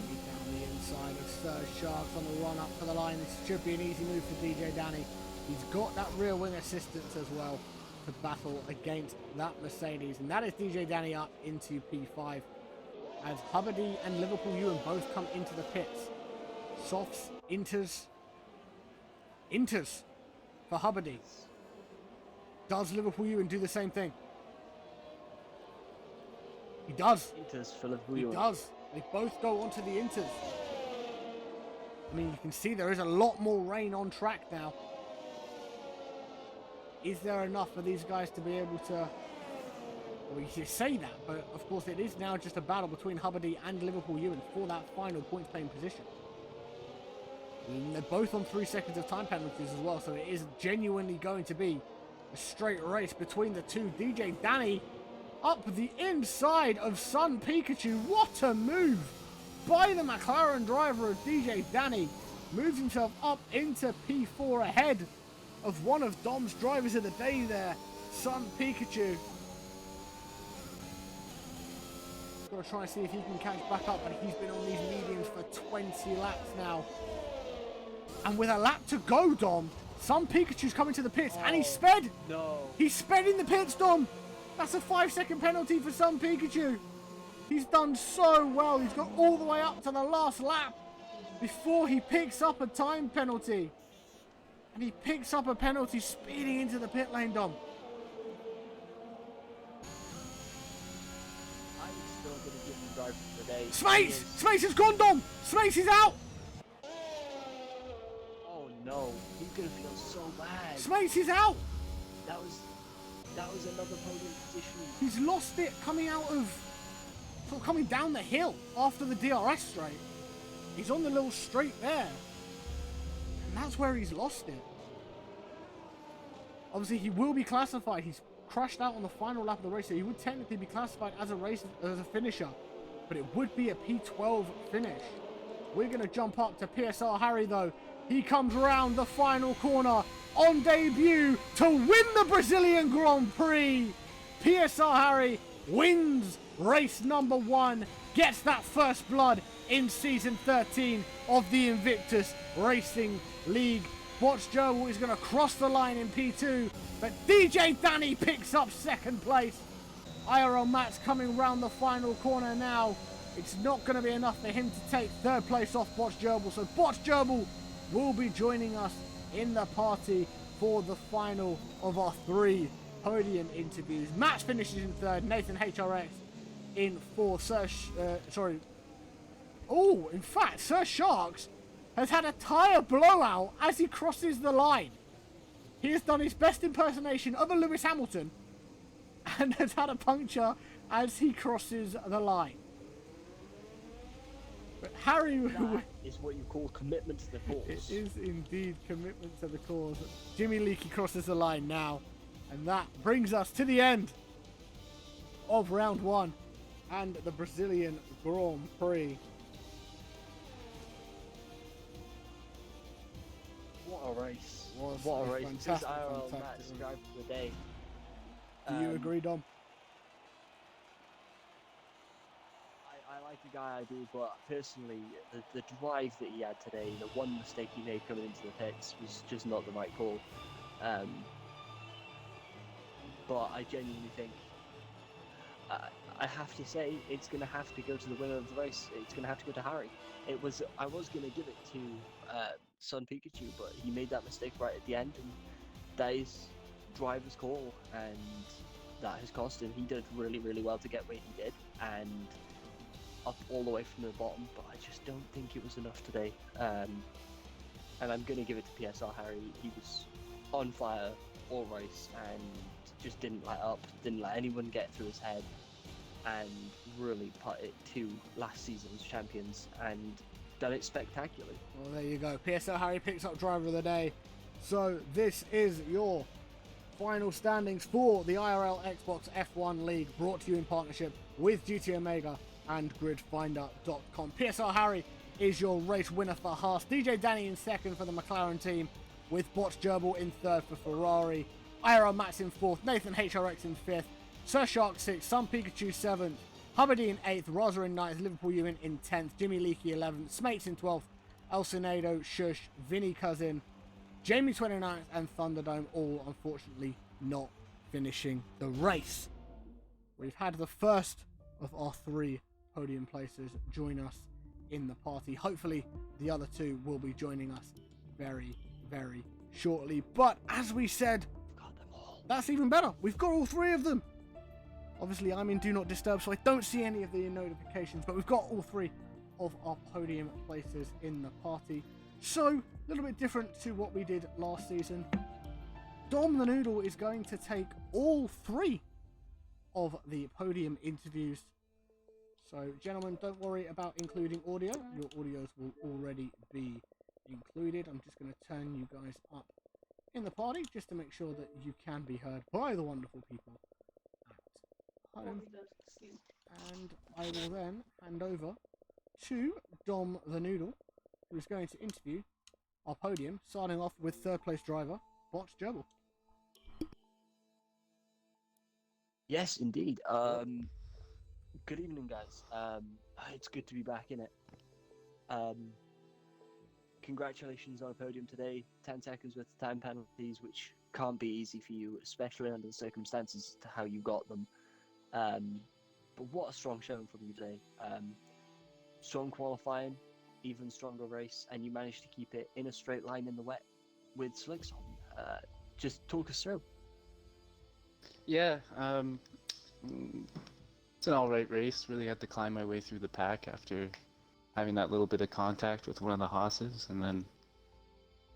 the inside of Sir Sharks on the run up to the line. This should be an easy move for DJ Danny. He's got that rear wing assistance as well to battle against that Mercedes. And that is DJ Danny up into P5. As Hubbardie and Liverpool Ewan both come into the pits. Softs, inters for Hubbardie. Does Liverpool Ewan do the same thing? He does. Inters for Liverpool He Ewan. does. They both go onto the inters. I mean, you can see there is a lot more rain on track now. Is there enough for these guys to be able to... Well, you should say that, but of course it is now just a battle between Hubbardie and Liverpool Ewan for that final point playing position. And they're both on 3 seconds of time penalties as well, so it is genuinely going to be a straight race between the two. DJ Danny up the inside of Sun Pikachu. What a move by the McLaren driver of DJ Danny. Moves himself up into P4 ahead of one of Dom's drivers of the day there, Sun Pikachu. Got to try and see if he can catch back up, but he's been on these mediums for 20 laps now. And with a lap to go, Dom, Sun Pikachu's coming to the pits, and he sped. No. He sped in the pits, Dom. That's a 5-second penalty for Sun Pikachu. He's done so well. He's got all the way up to the last lap before he picks up a time penalty. And he picks up a penalty speeding into the pit lane, Dom. I'm still going to give him drive for the day. Smates! Smates has gone, Dom! Smates is out! Oh no, he's going to feel so bad. Smates is out! That was another podium position. He's lost it coming out of... sort of coming down the hill after the DRS straight. He's on the little straight there. And that's where he's lost it. Obviously, he will be classified. He's crashed out on the final lap of the race, so he would technically be classified as a finisher. But it would be a P12 finish. We're going to jump up to PSR Harry, though. He comes around the final corner on debut to win the Brazilian Grand Prix. PSR Harry wins race number 1, gets that first blood in season 13 of the Invictus Racing League. Watch Gerbil is going to cross the line in P2, but DJ Danny picks up second place. IRL Matt's coming round the final corner now. It's not going to be enough for him to take third place off Botch Gerbil, so Botch Gerbil will be joining us in the party for the final of our 3 podium interviews. Matt finishes in 3rd, Nathan HRX in 4th. Oh, in fact, Sir Sharks has had a tyre blowout as he crosses the line. He has done his best impersonation of a Lewis Hamilton and has had a puncture as he crosses the line. But Harry... That is what you call commitment to the cause. It is indeed commitment to the cause. Jimmy Leakey crosses the line now. And that brings us to the end of round 1 and the Brazilian Grand Prix. What a race. Was What a a race. This is fantastic, IRL fantastic Matt's race. drive for the day. Do you agree, Dom? I like like the guy I do, but personally, the drive that he had today, the one mistake he made coming into the pits was just not the right call. But I genuinely think I have to say it's going to have to go to the winner of the race. It's going to have to go to Harry. I was going to give it to Sun Pikachu, but he made that mistake right at the end, and that is driver's call, and that has cost him. He did really, really well to get where he did, and up all the way from the bottom, but I just don't think it was enough today. And I'm going to give it to PSR Harry. He was on fire all race and just didn't let up, didn't let anyone get through his head, and really put it to last season's champions and done it spectacularly. Well, there you go. PSR Harry picks up driver of the day. So this is your final standings for the IRL Xbox F1 League, brought to you in partnership with GT Omega and gridfinder.com. PSR Harry is your race winner for Haas. DJ Danny in second for the McLaren team, with Botch Gerbil in third for Ferrari. IRL Max in fourth, Nathan HRX in fifth, Sir Shark sixth, Sun Pikachu seventh, Hubbard in eighth, Rosa in ninth, Liverpool Ewan in 10th, Jimmy Leakey 11th, Smates in 12th, El Senado, Shush, Vinny Cousin, Jamie 29th, and Thunderdome all unfortunately not finishing the race. We've had the first of our 3 podium places join us in the party. Hopefully the other 2 will be joining us very, very shortly. But as we said, Got them all. that's even better. We've got all 3 of them. Obviously, I'm in Do Not Disturb, so I don't see any of the notifications, but we've got all 3 of our podium places in the party. So, a little bit different to what we did last season. DomThNoodle is going to take all 3 of the podium interviews. So, gentlemen, don't worry about including audio. Your audios will already be included. I'm just going to turn you guys up in the party just to make sure that you can be heard by the wonderful people at home. And I will then hand over to DomThNoodle, who is going to interview our podium, starting off with third place driver, Botch Gerbil. Yes, indeed. Good evening, guys. It's good to be back in it. Congratulations on a podium today. 10 seconds worth of time penalties, which can't be easy for you, especially under the circumstances to how you got them. But what a strong showing from you today. Strong qualifying, even stronger race, and you managed to keep it in a straight line in the wet with slicks on. Just talk us through. Yeah, it's an alright race. Really had to climb my way through the pack after having that little bit of contact with one of the Haas's, and then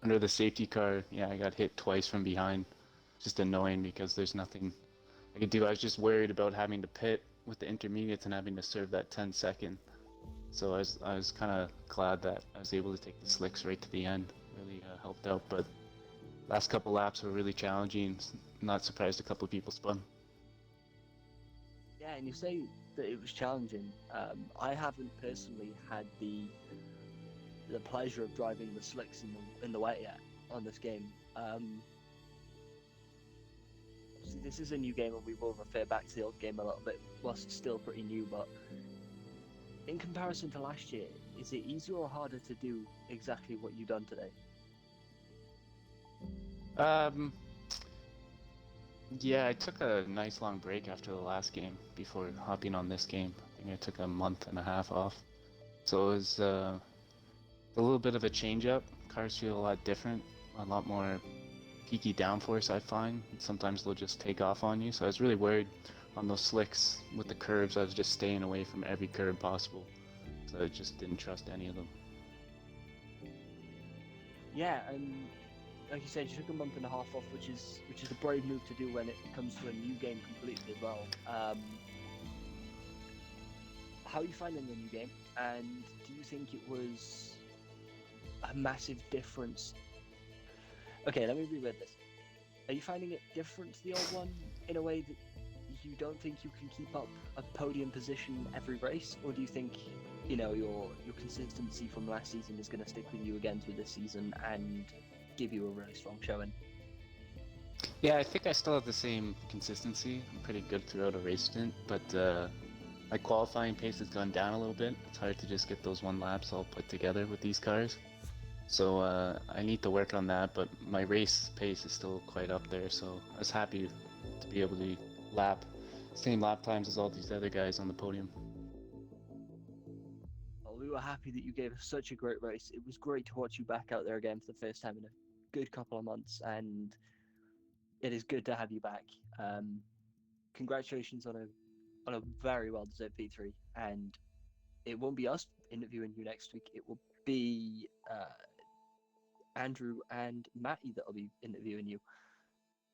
under the safety car, yeah, I got hit twice from behind. Just annoying because there's nothing I could do. I was just worried about having to pit with the intermediates and having to serve that 10-second. So I was kind of glad that I was able to take the slicks right to the end. Really helped out, but last couple laps were really challenging. Not surprised a couple of people spun. Yeah, and you say that it was challenging. I haven't personally had the pleasure of driving the slicks in the wet yet on this game. Obviously, this is a new game, and we will refer back to the old game a little bit, whilst it's still pretty new. But in comparison to last year, is it easier or harder to do exactly what you've done today? Yeah, I took a nice long break after the last game before hopping on this game. I think I took a month and a half off. So it was a little bit of a change up. Cars feel a lot different, a lot more peaky downforce I find. Sometimes they'll just take off on you. So I was really worried on those slicks with the curves. I was just staying away from every curve possible. So I just didn't trust any of them. Yeah, and like you said, you took a month and a half off, which is a brave move to do when it comes to a new game completely as well. How are you finding the new game, and do you think it was a massive difference? Okay, let me reword this. Are you finding it different to the old one in a way that you don't think you can keep up a podium position every race, or do you think, you know, your consistency from last season is going to stick with you again through this season and give you a really strong showing? Yeah, I think I still have the same consistency. I'm pretty good throughout a race stint, but my qualifying pace has gone down a little bit. It's hard to just get those one laps all put together with these cars. So I need to work on that, but my race pace is still quite up there. So I was happy to be able to lap same lap times as all these other guys on the podium. Well, we were happy that you gave us such a great race. It was great to watch you back out there again for the first time in a good couple of months, and it is good to have you back. Congratulations on a very well deserved P3, and it won't be us interviewing you next week. It will be Andrew and Matty that'll be interviewing you.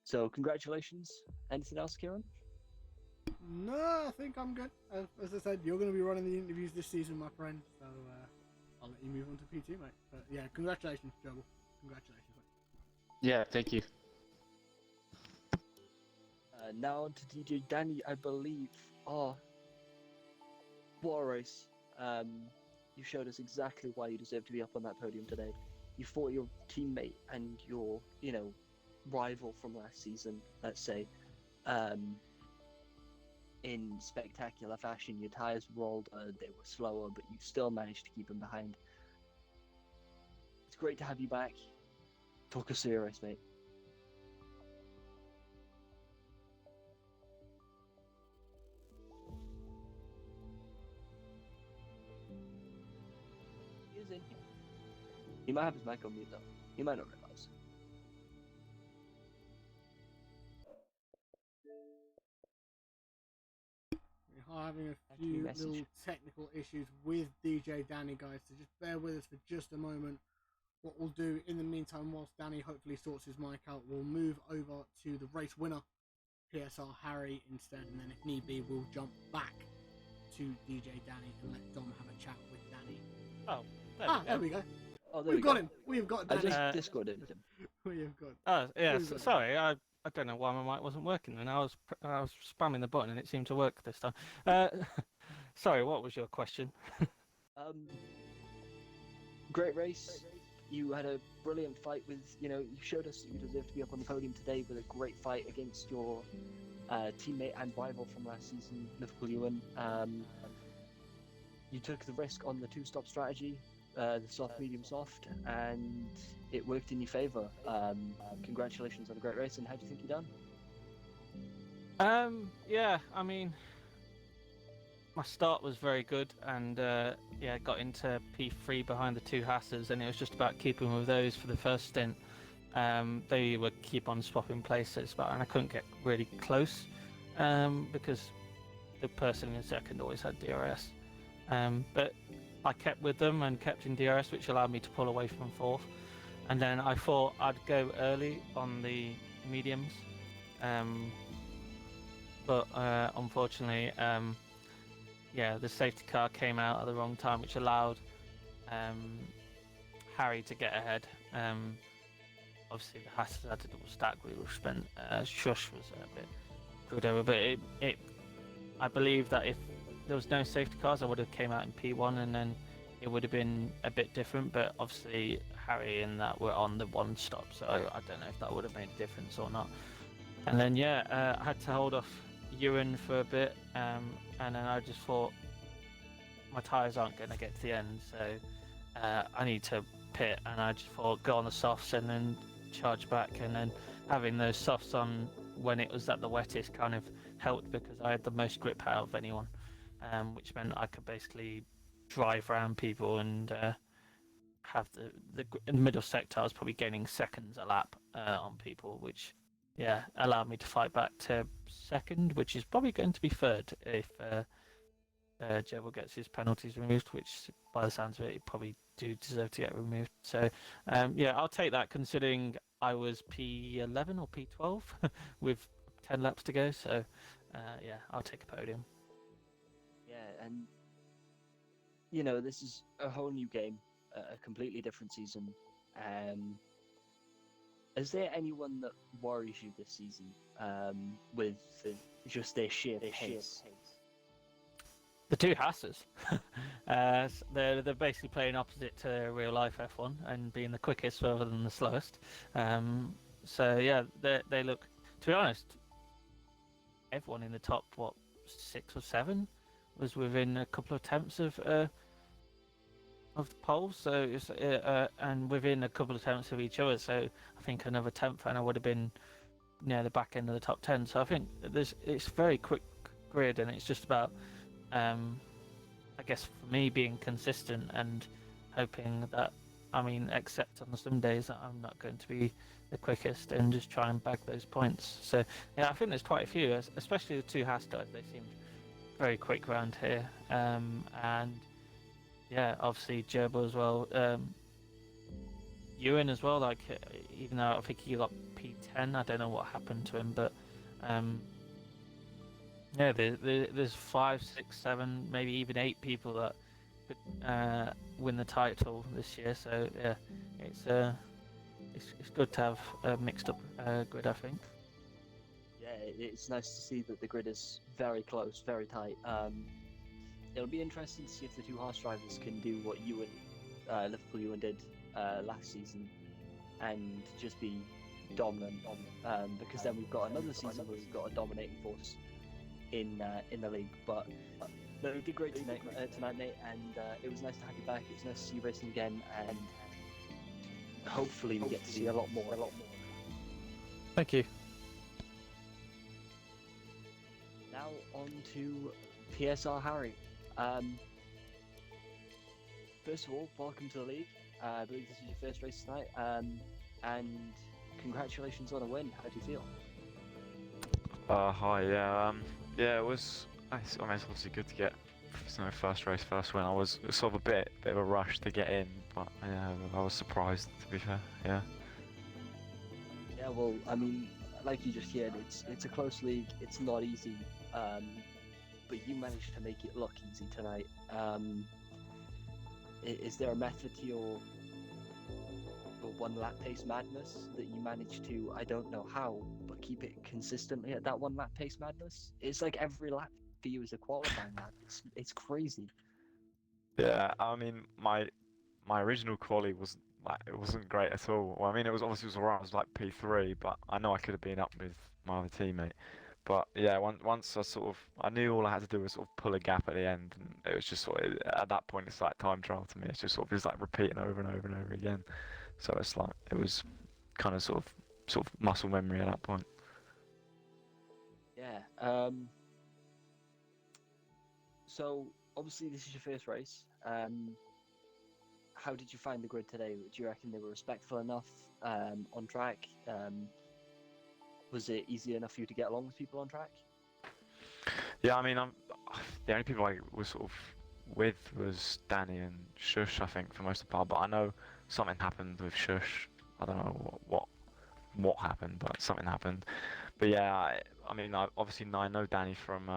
So congratulations. Anything else, Kieran? No, I think I'm good. As I said, you're going to be running the interviews this season, my friend. So I'll let you move on to P2, mate. But yeah, congratulations, Jobble. Congratulations, mate. Yeah, thank you. Now on to DJ Danny, I believe. Oh, what a race. You showed us exactly why you deserve to be up on that podium today. You fought your teammate and your, rival from last season, let's say, in spectacular fashion. Your tyres were older, they were slower, but you still managed to keep them behind. It's great to have you back. Talk us through your race, mate. He is in here. He might have his mic on mute though. He might not realise. We are having a few little technical issues with DJ Danny, guys, so just bear with us for just a moment. What we'll do in the meantime, whilst Danny hopefully sorts his mic out, we'll move over to the race winner, PSR Harry, instead, and then if need be, we'll jump back to DJ Danny and let Dom have a chat with Danny. Oh, there we go. Oh, there We've we got go. him. We've got I Danny. just Discorded him. We have got. Oh, yeah. We've got Sorry, I don't know why my mic wasn't working, and I was spamming the button, and it seemed to work this time. Sorry, what was your question? Great race. You had a brilliant fight with, you showed us that you deserve to be up on the podium today with a great fight against your teammate and rival from last season, Liverpool Ewan. You took the risk on the two-stop strategy, the soft, medium, soft, and it worked in your favour. Congratulations on a great race, and how do you think you done? Yeah, I mean, my start was very good, and got into P3 behind the two Hasses, and it was just about keeping with those for the first stint. They would keep on swapping places, and I couldn't get really close because the person in second always had DRS. But I kept with them and kept in DRS, which allowed me to pull away from fourth. And then I thought I'd go early on the mediums, but unfortunately, the safety car came out at the wrong time, which allowed Harry to get ahead. Obviously, the Hasses had a double stack. We were spent. Shush was a bit screwed over, but I believe that if there was no safety cars, I would have came out in P1, and then it would have been a bit different. But obviously, Harry and that were on the one stop, so I don't know if that would have made a difference or not. And then I had to hold off Ewan for a bit, and then I just thought my tyres aren't going to get to the end, so I need to pit, and I just thought go on the softs and then charge back, and then having those softs on when it was at the wettest kind of helped because I had the most grip out of anyone, which meant I could basically drive around people and have the in the middle sector. I was probably gaining seconds a lap on people, which allowed me to fight back to second, which is probably going to be third if Jebel gets his penalties removed, which by the sounds of it, he probably do deserve to get removed. So I'll take that considering I was P11 or P12 with 10 laps to go. So I'll take a podium. Yeah, and this is a whole new game, a completely different season. Is there anyone that worries you this season with just their sheer pace? The two Hasses. They're basically playing opposite to real life F1 and being the quickest rather than the slowest. They look, to be honest, everyone in the top 6 or 7 was within a couple of tenths of the pole, so it's and within a couple of tenths of each other. So I think another tenth, and I would have been near the back end of the top 10. So I think it's very quick grid, and it's just about, I guess for me, being consistent and hoping that, except on some days that I'm not going to be the quickest, and just try and bag those points. So yeah, I think there's quite a few, especially the two Haas guys. They seemed very quick round here, and yeah, obviously Gerbil as well. Ewan as well, like, even though I think he got P10, I don't know what happened to him, but yeah, there's 5, 6, 7, maybe even 8 people that could win the title this year. So yeah, it's good to have a mixed up grid, I think. Yeah, it's nice to see that the grid is very close, very tight. It'll be interesting to see if the two Haas drivers can do what Liverpool Ewan did last season, and just be dominant. Because then we've got another season where we've got a dominating force in the league. But no, you did great tonight, mate, and it was nice to have you back. It was nice to see you racing again, and hopefully we get to see a lot more. Thank you. Now on to PSR Harry. First of all, welcome to the league. I believe this is your first race tonight, and congratulations on a win. How do you feel? Hi, yeah, it was. It's obviously good to get first race, first win. I was sort of a bit of a rush to get in, but yeah, I was surprised, to be fair. Yeah. Yeah, well, like you just heard, it's a close league. It's not easy, but you managed to make it look easy tonight. Is there a method to your one lap pace madness that you managed to, I don't know how, but keep it consistently at that one lap pace madness? It's like every lap for you is a qualifying lap. It's crazy. Yeah, my original quali was it wasn't great at all. Well, it was obviously alright. I was like P3, but I know I could have been up with my other teammate. But yeah, once I knew all I had to do was sort of pull a gap at the end, and it was just at that point it's like time trial to me. It's just like repeating over and over and over again. So it's like it was kind of sort of muscle memory at that point. Yeah. So obviously this is your first race. How did you find the grid today? Do you reckon they were respectful enough on track? Was it easy enough for you to get along with people on track? Yeah, the only people I was sort of with was Danny and Shush, I think, for most of the part. But I know something happened with Shush. I don't know what happened, but something happened. But yeah, obviously I know Danny from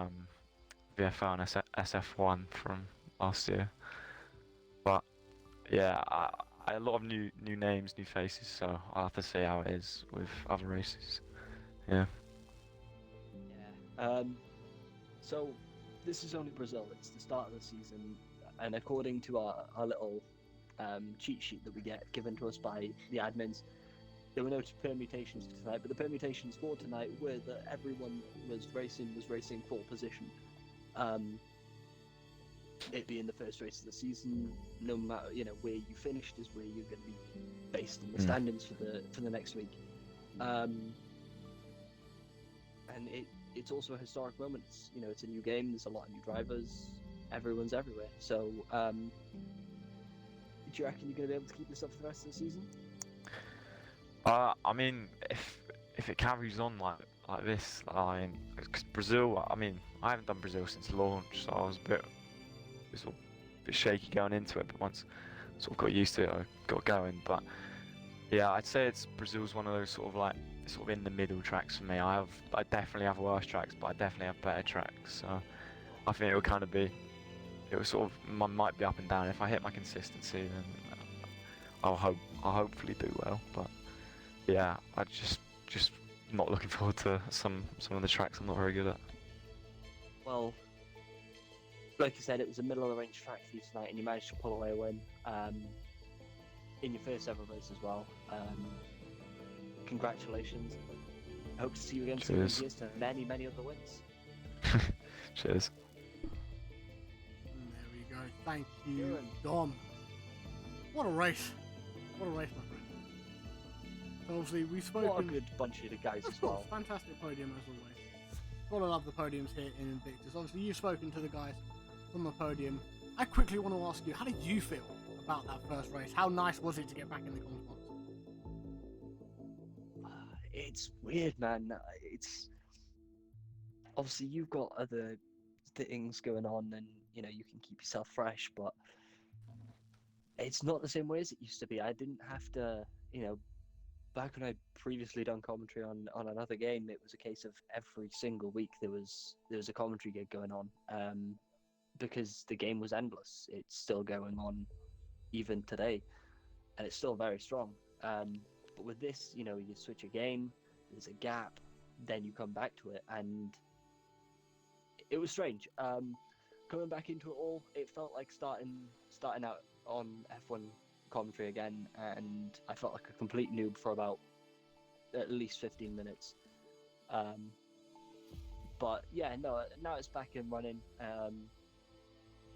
VFL and SF1 from last year. But yeah, a lot of new names, new faces. So I'll have to see how it is with other races. Yeah. Yeah. So this is only Brazil. It's the start of the season, and according to our little cheat sheet that we get given to us by the admins, there were no permutations for tonight. But the permutations for tonight were that everyone was racing full position. It being the first race of the season, no matter where you finished is where you're going to be based in the standings for the next week. And it's also a historic moment. It's a new game. There's a lot of new drivers. Everyone's everywhere. So, do you reckon you're going to be able to keep this up for the rest of the season? If it carries on like this, because Brazil, I haven't done Brazil since launch, so I was a bit shaky going into it. But once sort of got used to it, I got going. But yeah, I'd say Brazil's one of those sort of in the middle tracks for me. I definitely have worse tracks, but I definitely have better tracks. So I think might be up and down. If I hit my consistency, then I'll hopefully do well. But yeah, I just not looking forward to some of the tracks I'm not very good at. Well, like you said, it was a middle of the range track for you tonight, and you managed to pull away a win in your first ever race as well. Congratulations. I hope to see you again soon. Cheers to many other wins. Cheers. Thank you, Kieran. Dom. What a race. What a race, my friend. So obviously, we've spoken... What a good bunch of the guys Of as course, well. fantastic podium as always. Gotta love the podiums here in Invictus. Obviously, you've spoken to the guys from the podium. I quickly want to ask you, how did you feel about that first race? How nice was it to get back in the comms box? It's weird, man. It's obviously you've got other things going on, and you know you can keep yourself fresh, but it's not the same way as it used to be. I didn't have to, you know, back when I'd previously done commentary on another game, it was a case of every single week there was a commentary gig going on, because the game was endless. It's still going on even today, and it's still very strong. But with this, you know, you switch a game, there's a gap, then you come back to it, and it was strange. Coming back into it all, it felt like starting out on F1 commentary again, and I felt like a complete noob for about at least 15 minutes. But yeah, no, now it's back and running.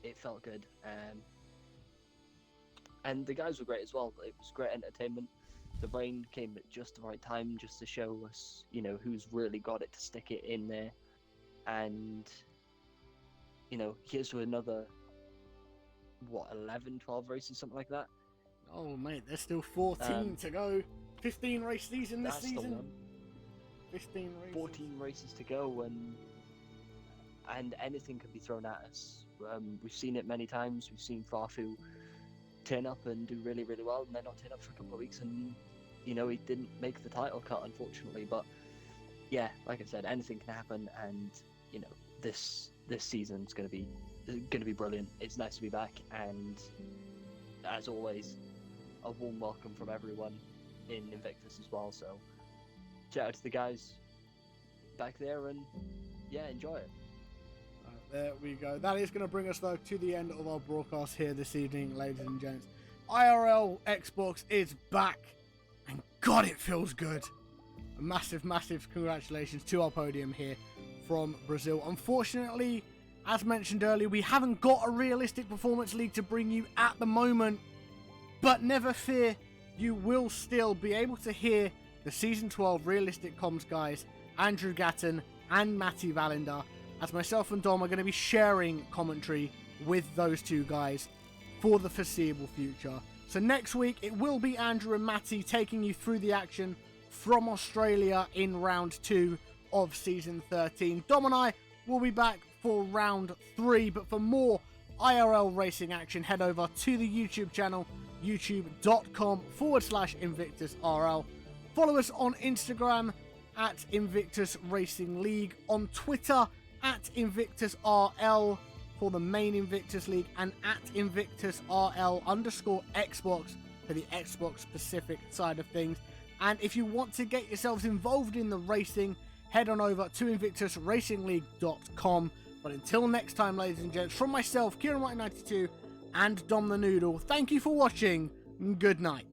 It felt good, and the guys were great as well. It was great entertainment. The rain came at just the right time, just to show us, you know, who's really got it to stick it in there. And, you know, here's to another, 11, 12 races, something like that. Oh, mate, there's still 14 to go. 15 race season this That's the season. one. 15 races. 14 races to go, and anything can be thrown at us. We've seen it many times. We've seen Farfu turn up and do really, really well, and then not turn up for a couple of weeks, and you know he didn't make the title cut, unfortunately. But yeah, like I said, anything can happen, and you know this season's gonna be brilliant. It's nice to be back, and as always, a warm welcome from everyone in Invictus as well. So shout out to the guys back there, and yeah, enjoy it. There we go. That is going to bring us, though, to the end of our broadcast here this evening, ladies and gents. IRL Xbox is back, and God, it feels good. A massive, massive congratulations to our podium here from Brazil. Unfortunately, as mentioned earlier, we haven't got a realistic performance league to bring you at the moment, but never fear, you will still be able to hear the Season 12 realistic comms guys, Andrew Gatton and Matty Valender, as myself and Dom are going to be sharing commentary with those two guys for the foreseeable future. So next week, it will be Andrew and Matty taking you through the action from Australia in round 2 of Season 13. Dom and I will be back for round 3, but for more IRL racing action, head over to the YouTube channel, youtube.com/InvictusRL. Follow us on Instagram at Invictus Racing League, on Twitter at InvictusRL for the main Invictus League, and at InvictusRL_Xbox for the Xbox specific side of things. And if you want to get yourselves involved in the racing, head on over to InvictusRacingLeague.com. But until next time, ladies and gents, from myself, Kieran White92, and DomThNoodle, thank you for watching. Good night.